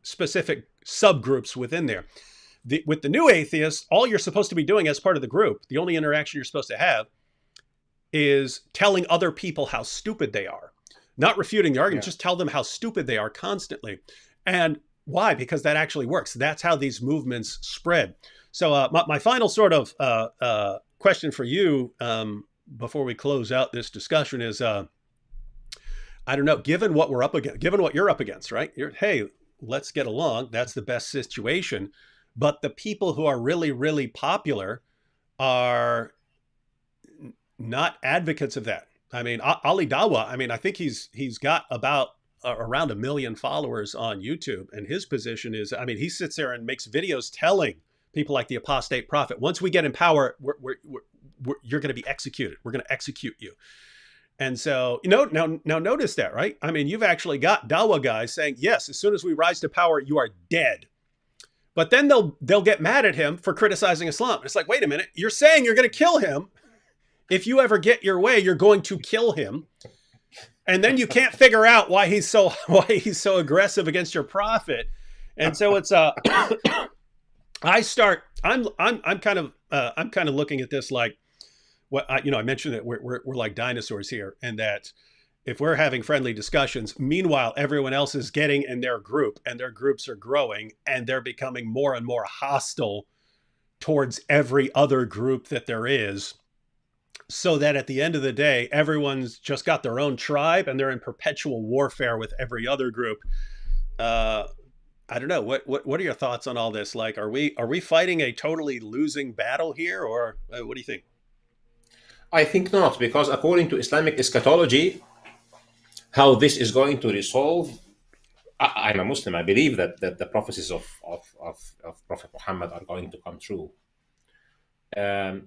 [SPEAKER 1] specific subgroups within there. With the new atheists, all you're supposed to be doing as part of the group, the only interaction you're supposed to have is telling other people how stupid they are, not refuting the argument, just tell them how stupid they are constantly. And why? Because that actually works. That's how these movements spread. So my final sort of question for you before we close out this discussion is, I don't know, given what we're up against, given what you're up against, right? Hey, let's get along. That's the best situation. But the people who are really, really popular are not advocates of that. I mean, Ali Dawa, I mean, I think he's got about around 1 million followers on YouTube. And his position is, I mean, he sits there and makes videos telling people like the apostate prophet, once we get in power, you're going to be executed. We're going to execute you. And so, now notice that, right? I mean, you've actually got Dawa guys saying, yes, as soon as we rise to power, you are dead. But then they'll get mad at him for criticizing Islam. It's like, wait a minute, you're saying you're going to kill him. If you ever get your way, you're going to kill him. And then you can't figure out why he's so aggressive against your prophet. And so it's I'm kind of looking at this like what I mentioned that we're like dinosaurs here, and that if we're having friendly discussions, meanwhile, everyone else is getting in their group and their groups are growing and they're becoming more and more hostile towards every other group that there is, so that at the end of the day, everyone's just got their own tribe and they're in perpetual warfare with every other group. I don't know. What are your thoughts on all this? Like, are we fighting a totally losing battle here, or what do you think?
[SPEAKER 2] I think not, because according to Islamic eschatology, how this is going to resolve, I'm a Muslim. I believe that the prophecies of Prophet Muhammad are going to come true.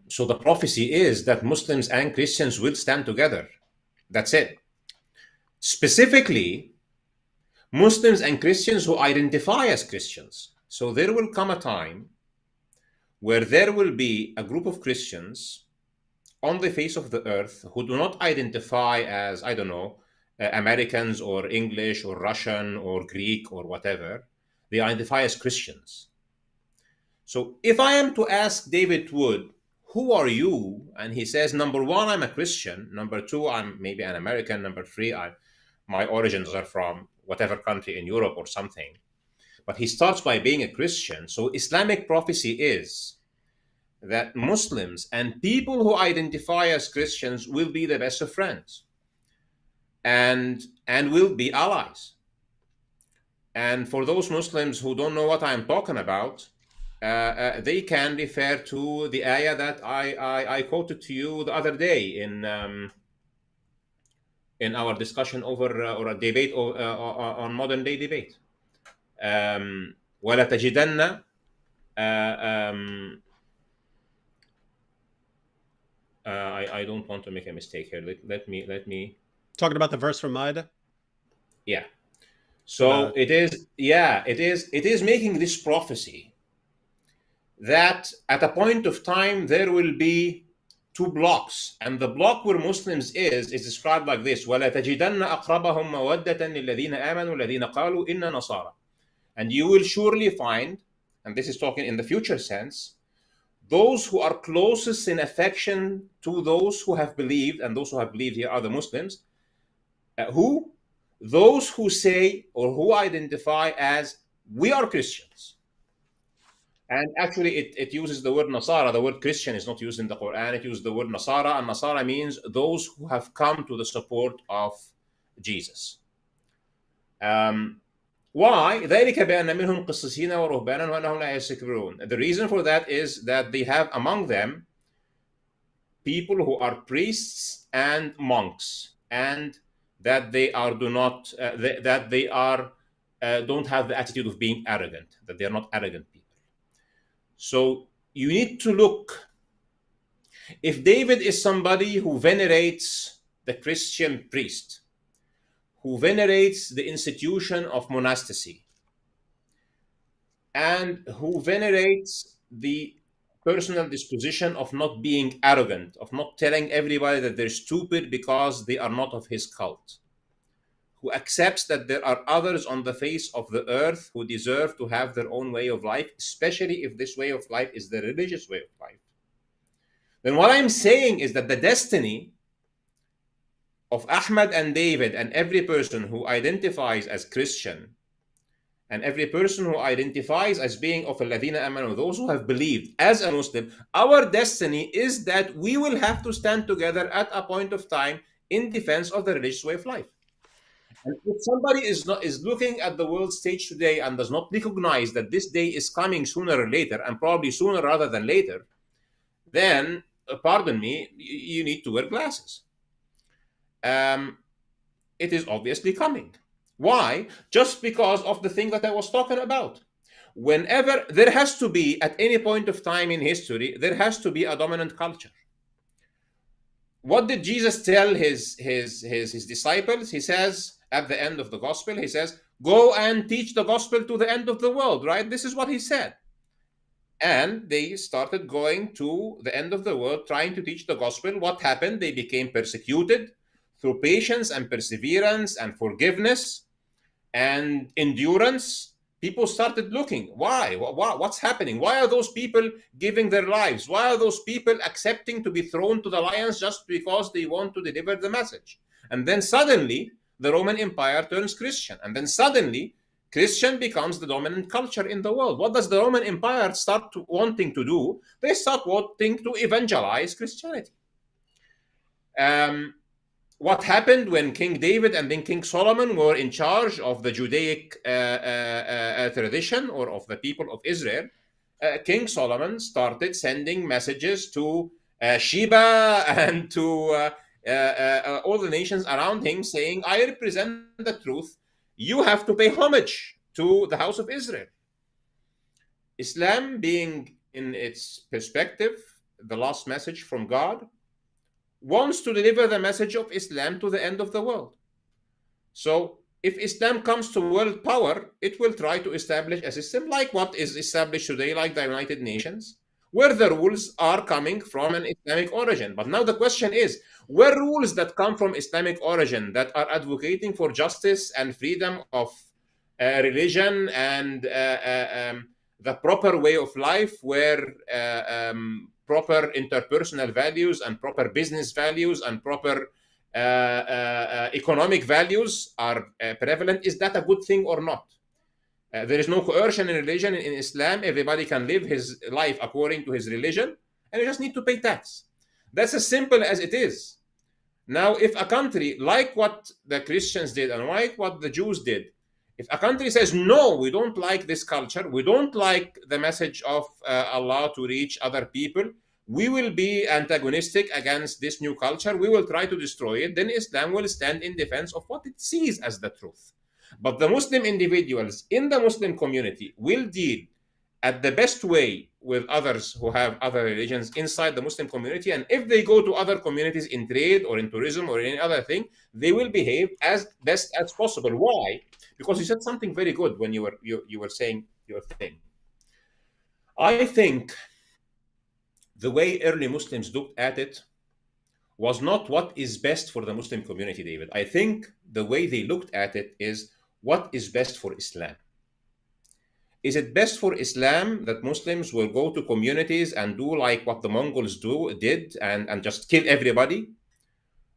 [SPEAKER 2] So the prophecy is that Muslims and Christians will stand together. That's it. Specifically, Muslims and Christians who identify as Christians. So there will come a time where there will be a group of Christians on the face of the earth who do not identify as, I don't know, Americans or English or Russian or Greek or whatever. They identify as Christians. So if I am to ask David Wood, who are you? And he says, number one, I'm a Christian. Number two, I'm maybe an American. Number three, my origins are from whatever country in Europe or something. But he starts by being a Christian. So Islamic prophecy is that Muslims and people who identify as Christians will be the best of friends and will be allies. And for those Muslims who don't know what I'm talking about, they can refer to the ayah that I quoted to you the other day in our discussion over or a debate on modern day debate. وَلَتَجِدَنَّ I don't want to make a mistake here. Let me
[SPEAKER 1] Talking about the verse from Maida.
[SPEAKER 2] Yeah. So it is making this prophecy that at a point of time there will be two blocks, and the block where Muslims is described like this: وَلَتَجِدَنَّ أَقْرَبَهُمْ مَوَدَّةً لِلَّذِينَ آمَنُوا الَّذِينَ قَالُوا إِنَّا نَصَارَى. And you will surely find, and this is talking in the future sense, those who are closest in affection to those who have believed, and those who have believed here are the Muslims, those who say or who identify as we are Christians. And actually it uses the word Nasara. The word Christian is not used in the Quran. It uses the word Nasara, and Nasara means those who have come to the support of Jesus. Why? ذلك بأن منهم قسيسين ورهبانا وأنهم لا يستكبرون. The reason for that is that they have among them people who are priests and monks, and that they are don't have the attitude of being arrogant, that they are not arrogant people. So you need to look. If David is somebody who venerates the Christian priest, who venerates the institution of monasticy, and who venerates the personal disposition of not being arrogant, of not telling everybody that they're stupid because they are not of his cult, who accepts that there are others on the face of the earth who deserve to have their own way of life, especially if this way of life is the religious way of life, then what I'm saying is that the destiny of Ahmad and David and every person who identifies as Christian and every person who identifies as being of الذين آمنوا, those who have believed as a Muslim, our destiny is that we will have to stand together at a point of time in defense of the religious way of life. And if somebody is looking at the world stage today and does not recognize that this day is coming sooner or later, and probably sooner rather than later, then, pardon me, you need to wear glasses. It is obviously coming. Why? Just because of the thing that I was talking about. Whenever there has to be, at any point of time in history, there has to be a dominant culture. What did Jesus tell his disciples? He says at the end of the gospel, he says, go and teach the gospel to the end of the world, right? This is what he said. And they started going to the end of the world, trying to teach the gospel. What happened? They became persecuted. Through patience and perseverance and forgiveness and endurance, people started looking. Why? What's happening? Why are those people giving their lives? Why are those people accepting to be thrown to the lions just because they want to deliver the message? And then suddenly the Roman Empire turns Christian. And then suddenly Christian becomes the dominant culture in the world. What does the Roman Empire start wanting to do? They start wanting to evangelize Christianity. What happened when King David and then King Solomon were in charge of the Judaic tradition, or of the people of Israel? King Solomon started sending messages to Sheba and to all the nations around him, saying, I represent the truth. You have to pay homage to the house of Israel. Islam, being in its perspective the last message from God, wants to deliver the message of Islam to the end of the world. So if Islam comes to world power, it will try to establish a system like what is established today, like the United Nations, where the rules are coming from an Islamic origin. But now the question is, were rules that come from Islamic origin that are advocating for justice and freedom of religion and the proper way of life, where proper interpersonal values and proper business values and proper economic values are prevalent? Is that a good thing or not? There is no coercion in religion. In Islam, everybody can live his life according to his religion, and you just need to pay tax. That's as simple as it is. Now, if a country, like what the Christians did and like what the Jews did, if a country says, no, we don't like this culture, we don't like the message of Allah to reach other people, we will be antagonistic against this new culture, we will try to destroy it, then Islam will stand in defense of what it sees as the truth. But the Muslim individuals in the Muslim community will deal at the best way with others who have other religions inside the Muslim community. And if they go to other communities in trade or in tourism or in any other thing, they will behave as best as possible. Why? Because you said something very good when you were saying your thing. I think the way early Muslims looked at it was not what is best for the Muslim community, David. I think the way they looked at it is what is best for Islam. Is it best for Islam that Muslims will go to communities and do like what the Mongols did and just kill everybody?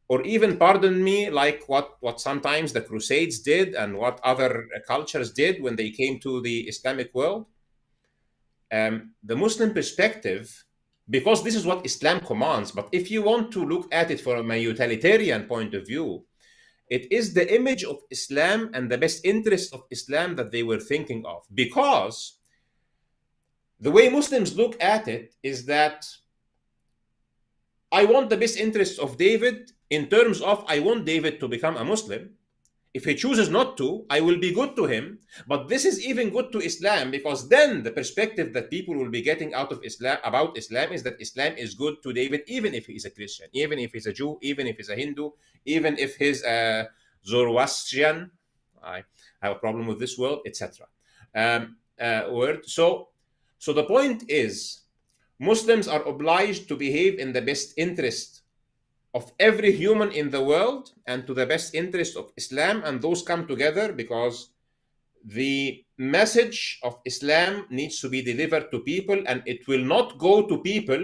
[SPEAKER 2] Or even, pardon me, like what sometimes the Crusades did and what other cultures did when they came to the Islamic world? The Muslim perspective, because this is what Islam commands, but if you want to look at it from a utilitarian point of view, it is the image of Islam and the best interest of Islam that they were thinking of. Because the way Muslims look at it is that I want the best interests of David in terms of I want David to become a Muslim. If he chooses not to, I will be good to him. But this is even good to Islam, because then the perspective that people will be getting out of Islam about Islam is that Islam is good to David, even if he is a Christian, even if he's a Jew, even if he's a Hindu, even if he's a Zoroastrian. I have a problem with this word, etc. Word. So the point is, Muslims are obliged to behave in the best interest of every human in the world and to the best interest of Islam, and those come together because the message of Islam needs to be delivered to people, and it will not go to people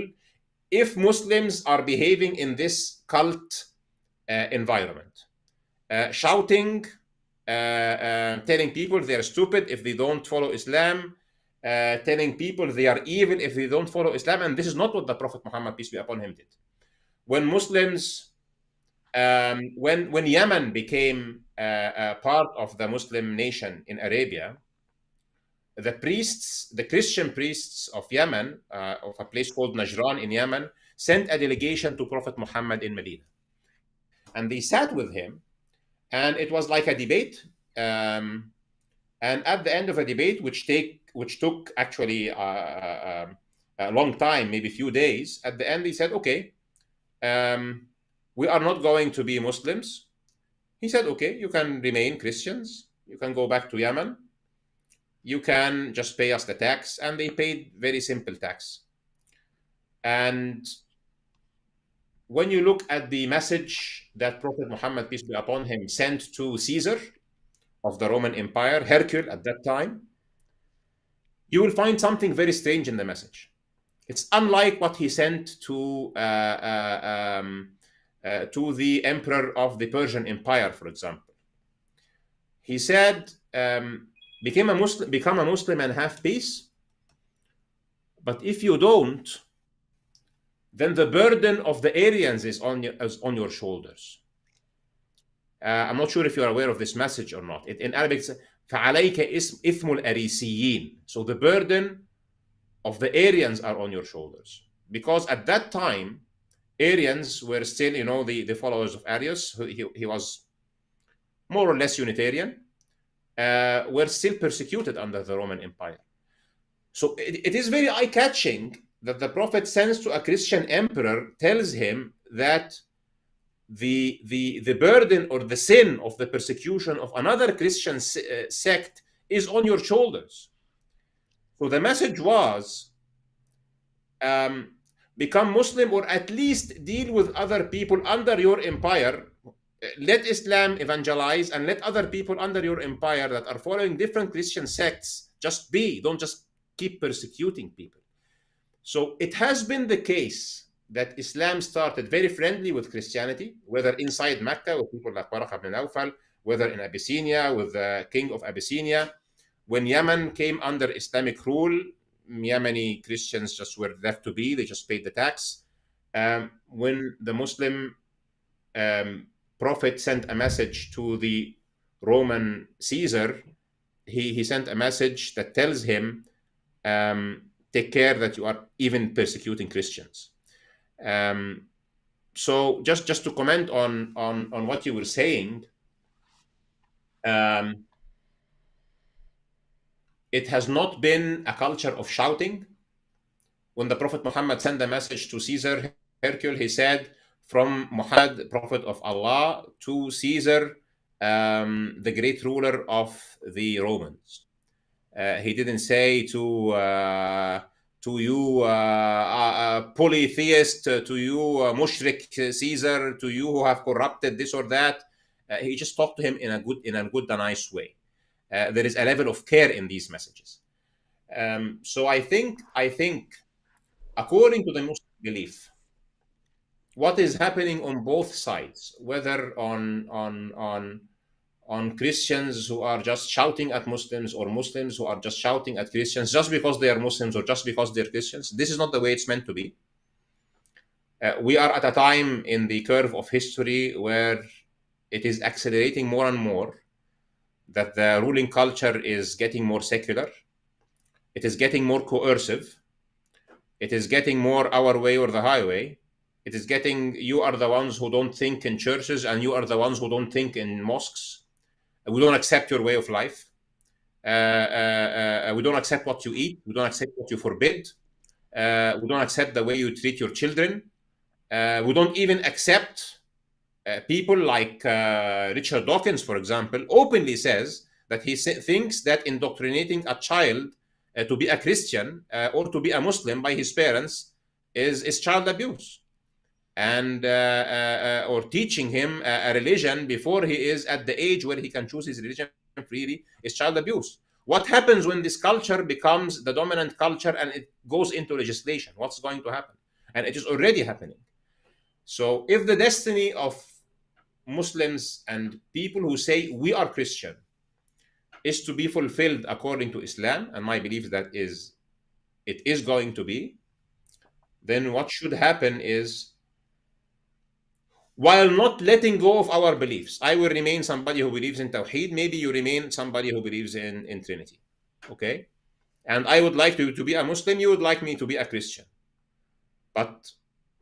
[SPEAKER 2] if Muslims are behaving in this cult environment, shouting, telling people they're stupid if they don't follow Islam, telling people they are evil if they don't follow Islam. And this is not what the Prophet Muhammad, peace be upon him, did. When Muslims, when Yemen became part of the Muslim nation in Arabia, the priests, the Christian priests of Yemen, of a place called Najran in Yemen, sent a delegation to Prophet Muhammad in Medina. And they sat with him, and it was like a debate. And at the end of a debate, which took actually a long time, maybe a few days, at the end he said, okay, we are not going to be Muslims. He said, okay, you can remain Christians. You can go back to Yemen. You can just pay us the tax. And they paid very simple tax. And when you look at the message that Prophet Muhammad, peace be upon him, sent to Caesar of the Roman Empire, Hercule at that time, you will find something very strange in the message. It's unlike what he sent to to the emperor of the Persian Empire, for example. He said, become a Muslim and have peace. But if you don't, then the burden of the Aryans is on your shoulders. I'm not sure if you are aware of this message or not. In Arabic, it's فَعَلَيْكَ إِثْمُ الْأَرِيسِيِّينَ. So the burden of the Aryans are on your shoulders. Because at that time, Aryans were still, the followers of Arius. He was more or less Unitarian, were still persecuted under the Roman Empire. So it is very eye-catching that the Prophet sends to a Christian emperor, tells him that the burden or the sin of the persecution of another Christian sect is on your shoulders. So the message was, become Muslim, or at least deal with other people under your empire. Let Islam evangelize, and let other people under your empire that are following different Christian sects just be. Don't just keep persecuting people. So it has been the case that Islam started very friendly with Christianity, whether inside Mecca with people like Waraq ibn Nawfal, whether in Abyssinia with the king of Abyssinia. When Yemen came under Islamic rule, Yemeni Christians just were left to be. They just paid the tax. When the Muslim Prophet sent a message to the Roman Caesar, he sent a message that tells him, take care that you are even persecuting Christians. So just to comment on what you were saying, it has not been a culture of shouting. When the Prophet Muhammad sent a message to Caesar Hercule, he said, from Muhammad, Prophet of Allah, to Caesar, the great ruler of the Romans. He didn't say to you polytheist, to you mushrik Caesar, to you who have corrupted this or that. He just talked to him in a good and nice way. There is a level of care in these messages. So I think, according to the Muslim belief, what is happening on both sides, whether on Christians who are just shouting at Muslims, or Muslims who are just shouting at Christians just because they are Muslims or just because they're Christians, this is not the way it's meant to be. We are at a time in the curve of history where it is accelerating more and more, that the ruling culture is getting more secular. It is getting more coercive. It is getting more our way or the highway. It is getting, you are the ones who don't think in churches, and you are the ones who don't think in mosques. We don't accept your way of life. We don't accept what you eat. We don't accept what you forbid. We don't accept the way you treat your children. We don't even accept people like Richard Dawkins, for example, openly says that he thinks that indoctrinating a child to be a Christian or to be a Muslim by his parents is child abuse. And or teaching him a religion before he is at the age where he can choose his religion freely is child abuse. What happens when this culture becomes the dominant culture and it goes into legislation? What's going to happen? And it is already happening. So if the destiny of Muslims and people who say we are Christian is to be fulfilled according to Islam, and my belief that it is going to be, then what should happen is, while not letting go of our beliefs, I will remain somebody who believes in Tawheed. Maybe you remain somebody who believes in Trinity. Okay? And I would like to be a Muslim. You would like me to be a Christian. But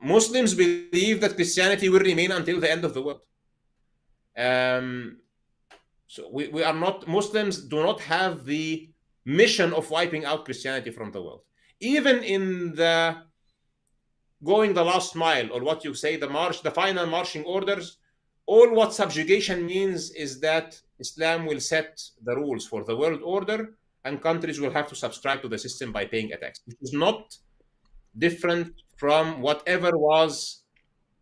[SPEAKER 2] Muslims believe that Christianity will remain until the end of the world. So we are not, Muslims do not have the mission of wiping out Christianity from the world. Even in the going the last mile, or what you say, the final marching orders, all what subjugation means is that Islam will set the rules for the world order, and countries will have to subscribe to the system by paying a tax. It is not different from whatever was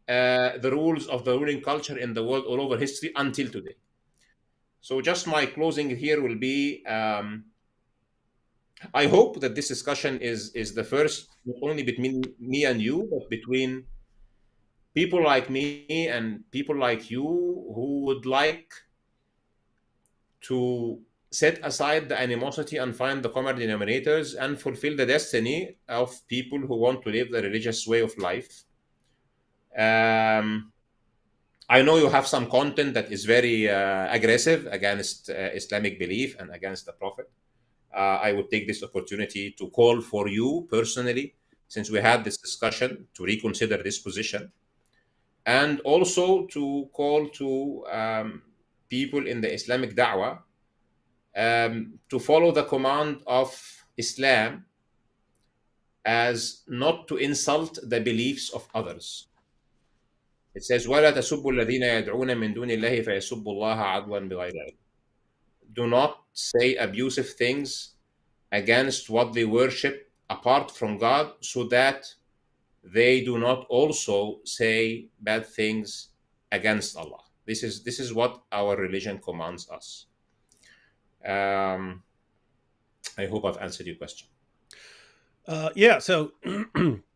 [SPEAKER 2] the rules of the ruling culture in the world all over history until today. So just my closing here will be, I hope that this discussion is the first, not only between me and you, but between people like me and people like you who would like to set aside the animosity and find the common denominators and fulfill the destiny of people who want to live the religious way of life. Um, I know you have some content that is very aggressive against Islamic belief and against the Prophet. I would take this opportunity to call for you personally, since we had this discussion, to reconsider this position, and also to call to people in the Islamic da'wah to follow the command of Islam as not to insult the beliefs of others. It says, وَلَا تَسُبُّوا الَّذِينَ يَدْعُونَ مِن دُونِ اللَّهِ فَيَسُبُّوا اللَّهَ عَدْوًا بِغَيْرِ عِلْمٍ. Do not say abusive things against what they worship apart from God, so that they do not also say bad things against Allah. This is what our religion commands us. I hope I've answered your question.
[SPEAKER 1] Yeah, so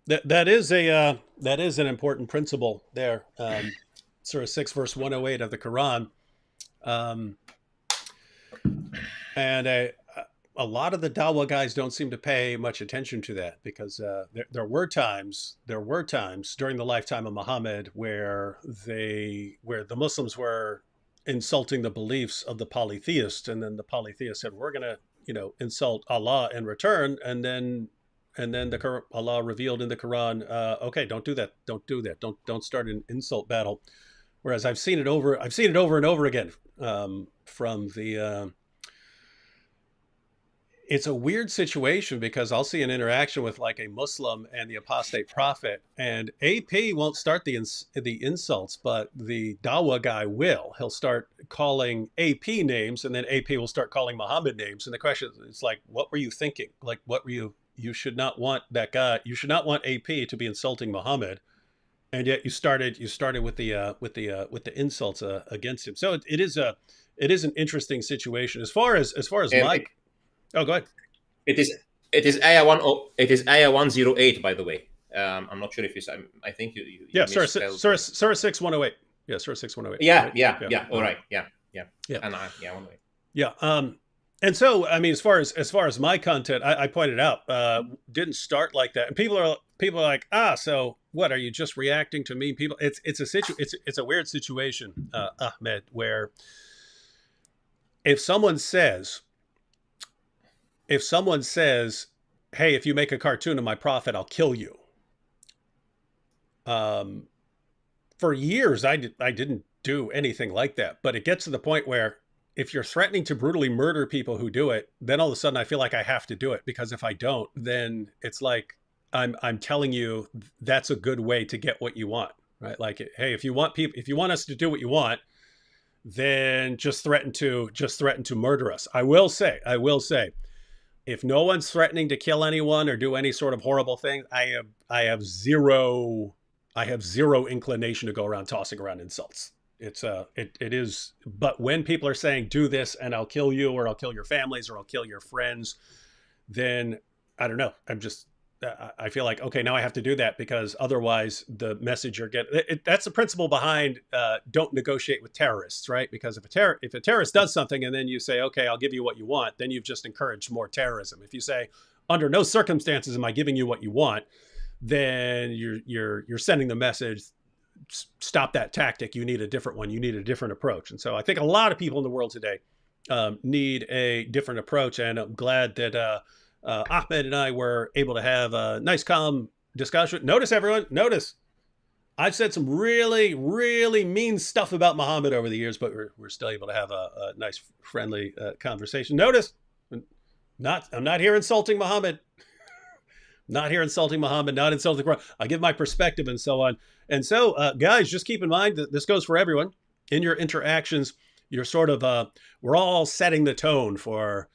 [SPEAKER 1] that is an important principle there. Surah 6, verse 108 of the Quran. And a lot of the Dawa guys don't seem to pay much attention to that, because there were times during the lifetime of Muhammad where the Muslims were insulting the beliefs of the polytheists, and then the polytheists said, we're going to insult Allah in return, and then Allah revealed in the Quran, okay, don't do that, don't start an insult battle. Whereas I've seen it over and over again, from the it's a weird situation, because I'll see an interaction with like a Muslim and the apostate prophet, and AP won't start the insults, but the Dawa guy will. He'll start calling AP names, and then AP will start calling Muhammad names. And the question is like, what were you thinking? Like, what were you should not want that guy. You should not want AP to be insulting Muhammad, and yet you started with the insults against him. So it is an interesting situation as far as
[SPEAKER 2] It,
[SPEAKER 1] Mike. Oh, go ahead.
[SPEAKER 2] it is it is Ayah 108, by the way. I'm not sure if you. I think you
[SPEAKER 1] Yeah,
[SPEAKER 2] misspelled.
[SPEAKER 1] Surah 6 108. Yeah, Surah 6 108.
[SPEAKER 2] Yeah,
[SPEAKER 1] Right?
[SPEAKER 2] yeah,
[SPEAKER 1] Yeah.
[SPEAKER 2] yeah. All right. Yeah, yeah.
[SPEAKER 1] Yeah.
[SPEAKER 2] And yeah, 108.
[SPEAKER 1] Yeah. And so, I mean, as far as my content, I pointed out, didn't start like that, and people are like, so what, are you just reacting to mean people? It's a weird situation, Ahmed, where if someone says, hey, if you make a cartoon of my prophet, I'll kill you. For years, I didn't do anything like that, but it gets to the point where if you're threatening to brutally murder people who do it, then all of a sudden I feel like I have to do it, because if I don't, then it's like I'm telling you that's a good way to get what you want, right? Like, hey, if you want us to do what you want, then just threaten to murder us. I will say, if no one's threatening to kill anyone or do any sort of horrible thing, I have zero inclination to go around tossing around insults. It is, but when people are saying, do this and I'll kill you, or I'll kill your families, or I'll kill your friends, then I don't know. I feel like, okay, now I have to do that, because otherwise the message you're getting, that's the principle behind don't negotiate with terrorists, right? Because if a terrorist does something and then you say, okay, I'll give you what you want, then you've just encouraged more terrorism. If you say, under no circumstances am I giving you what you want, then you're sending the message, stop that tactic. You need a different one. You need a different approach. And so I think a lot of people in the world today need a different approach. And I'm glad that Ahmed and I were able to have a nice, calm discussion. Notice, everyone, I've said some really, really mean stuff about Muhammad over the years, but we're still able to have a nice, friendly conversation. Notice, I'm not here insulting Muhammad. Not here insulting Muhammad, not insulting the Quran. I give my perspective and so on. And so, guys, just keep in mind that this goes for everyone. In your interactions, you're sort of, we're all setting the tone for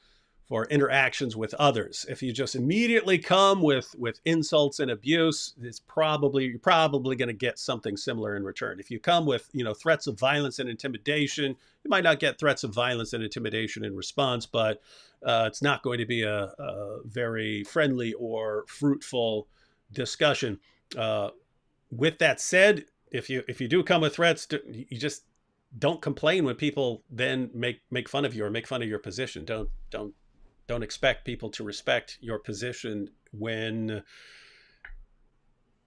[SPEAKER 1] interactions with others. If you just immediately come with insults and abuse, you're probably going to get something similar in return. If you come with threats of violence and intimidation, you might not get threats of violence and intimidation in response, but it's not going to be a very friendly or fruitful discussion. With that said, if you do come with threats, you just don't complain when people then make fun of you or make fun of your position. Don't expect people to respect your position when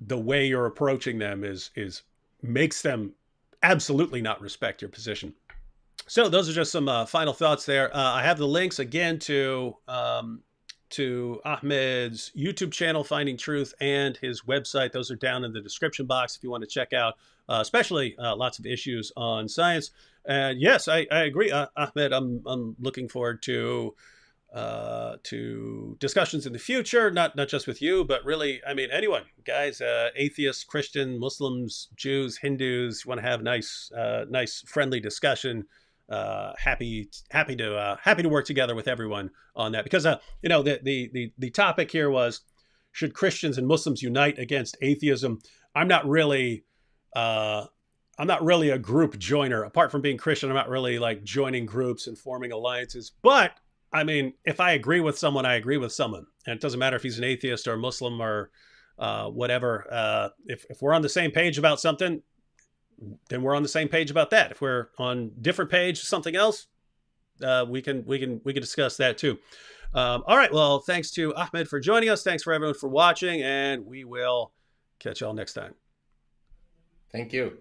[SPEAKER 1] the way you're approaching them is makes them absolutely not respect your position. So those are just some final thoughts there. I have the links again to Ahmed's YouTube channel, Finding Truth, and his website. Those are down in the description box if you want to check out, especially lots of issues on science. And yes, I agree, Ahmed. I'm looking forward to discussions in the future, not just with you, but really, I mean, anyone, guys, atheists, Christian, Muslims, Jews, Hindus, you want to have nice, friendly discussion. Happy to work together with everyone on that, because the topic here was, should Christians and Muslims unite against atheism? I'm not really a group joiner. Apart from being Christian, I'm not really like joining groups and forming alliances. But I mean, if I agree with someone, I agree with someone, and it doesn't matter if he's an atheist or a Muslim or whatever. If we're on the same page about something, then we're on the same page about that. If we're on different page, something else, we can discuss that too. All right. Well, thanks to Ahmed for joining us. Thanks for everyone for watching, and we will catch y'all next time.
[SPEAKER 2] Thank you.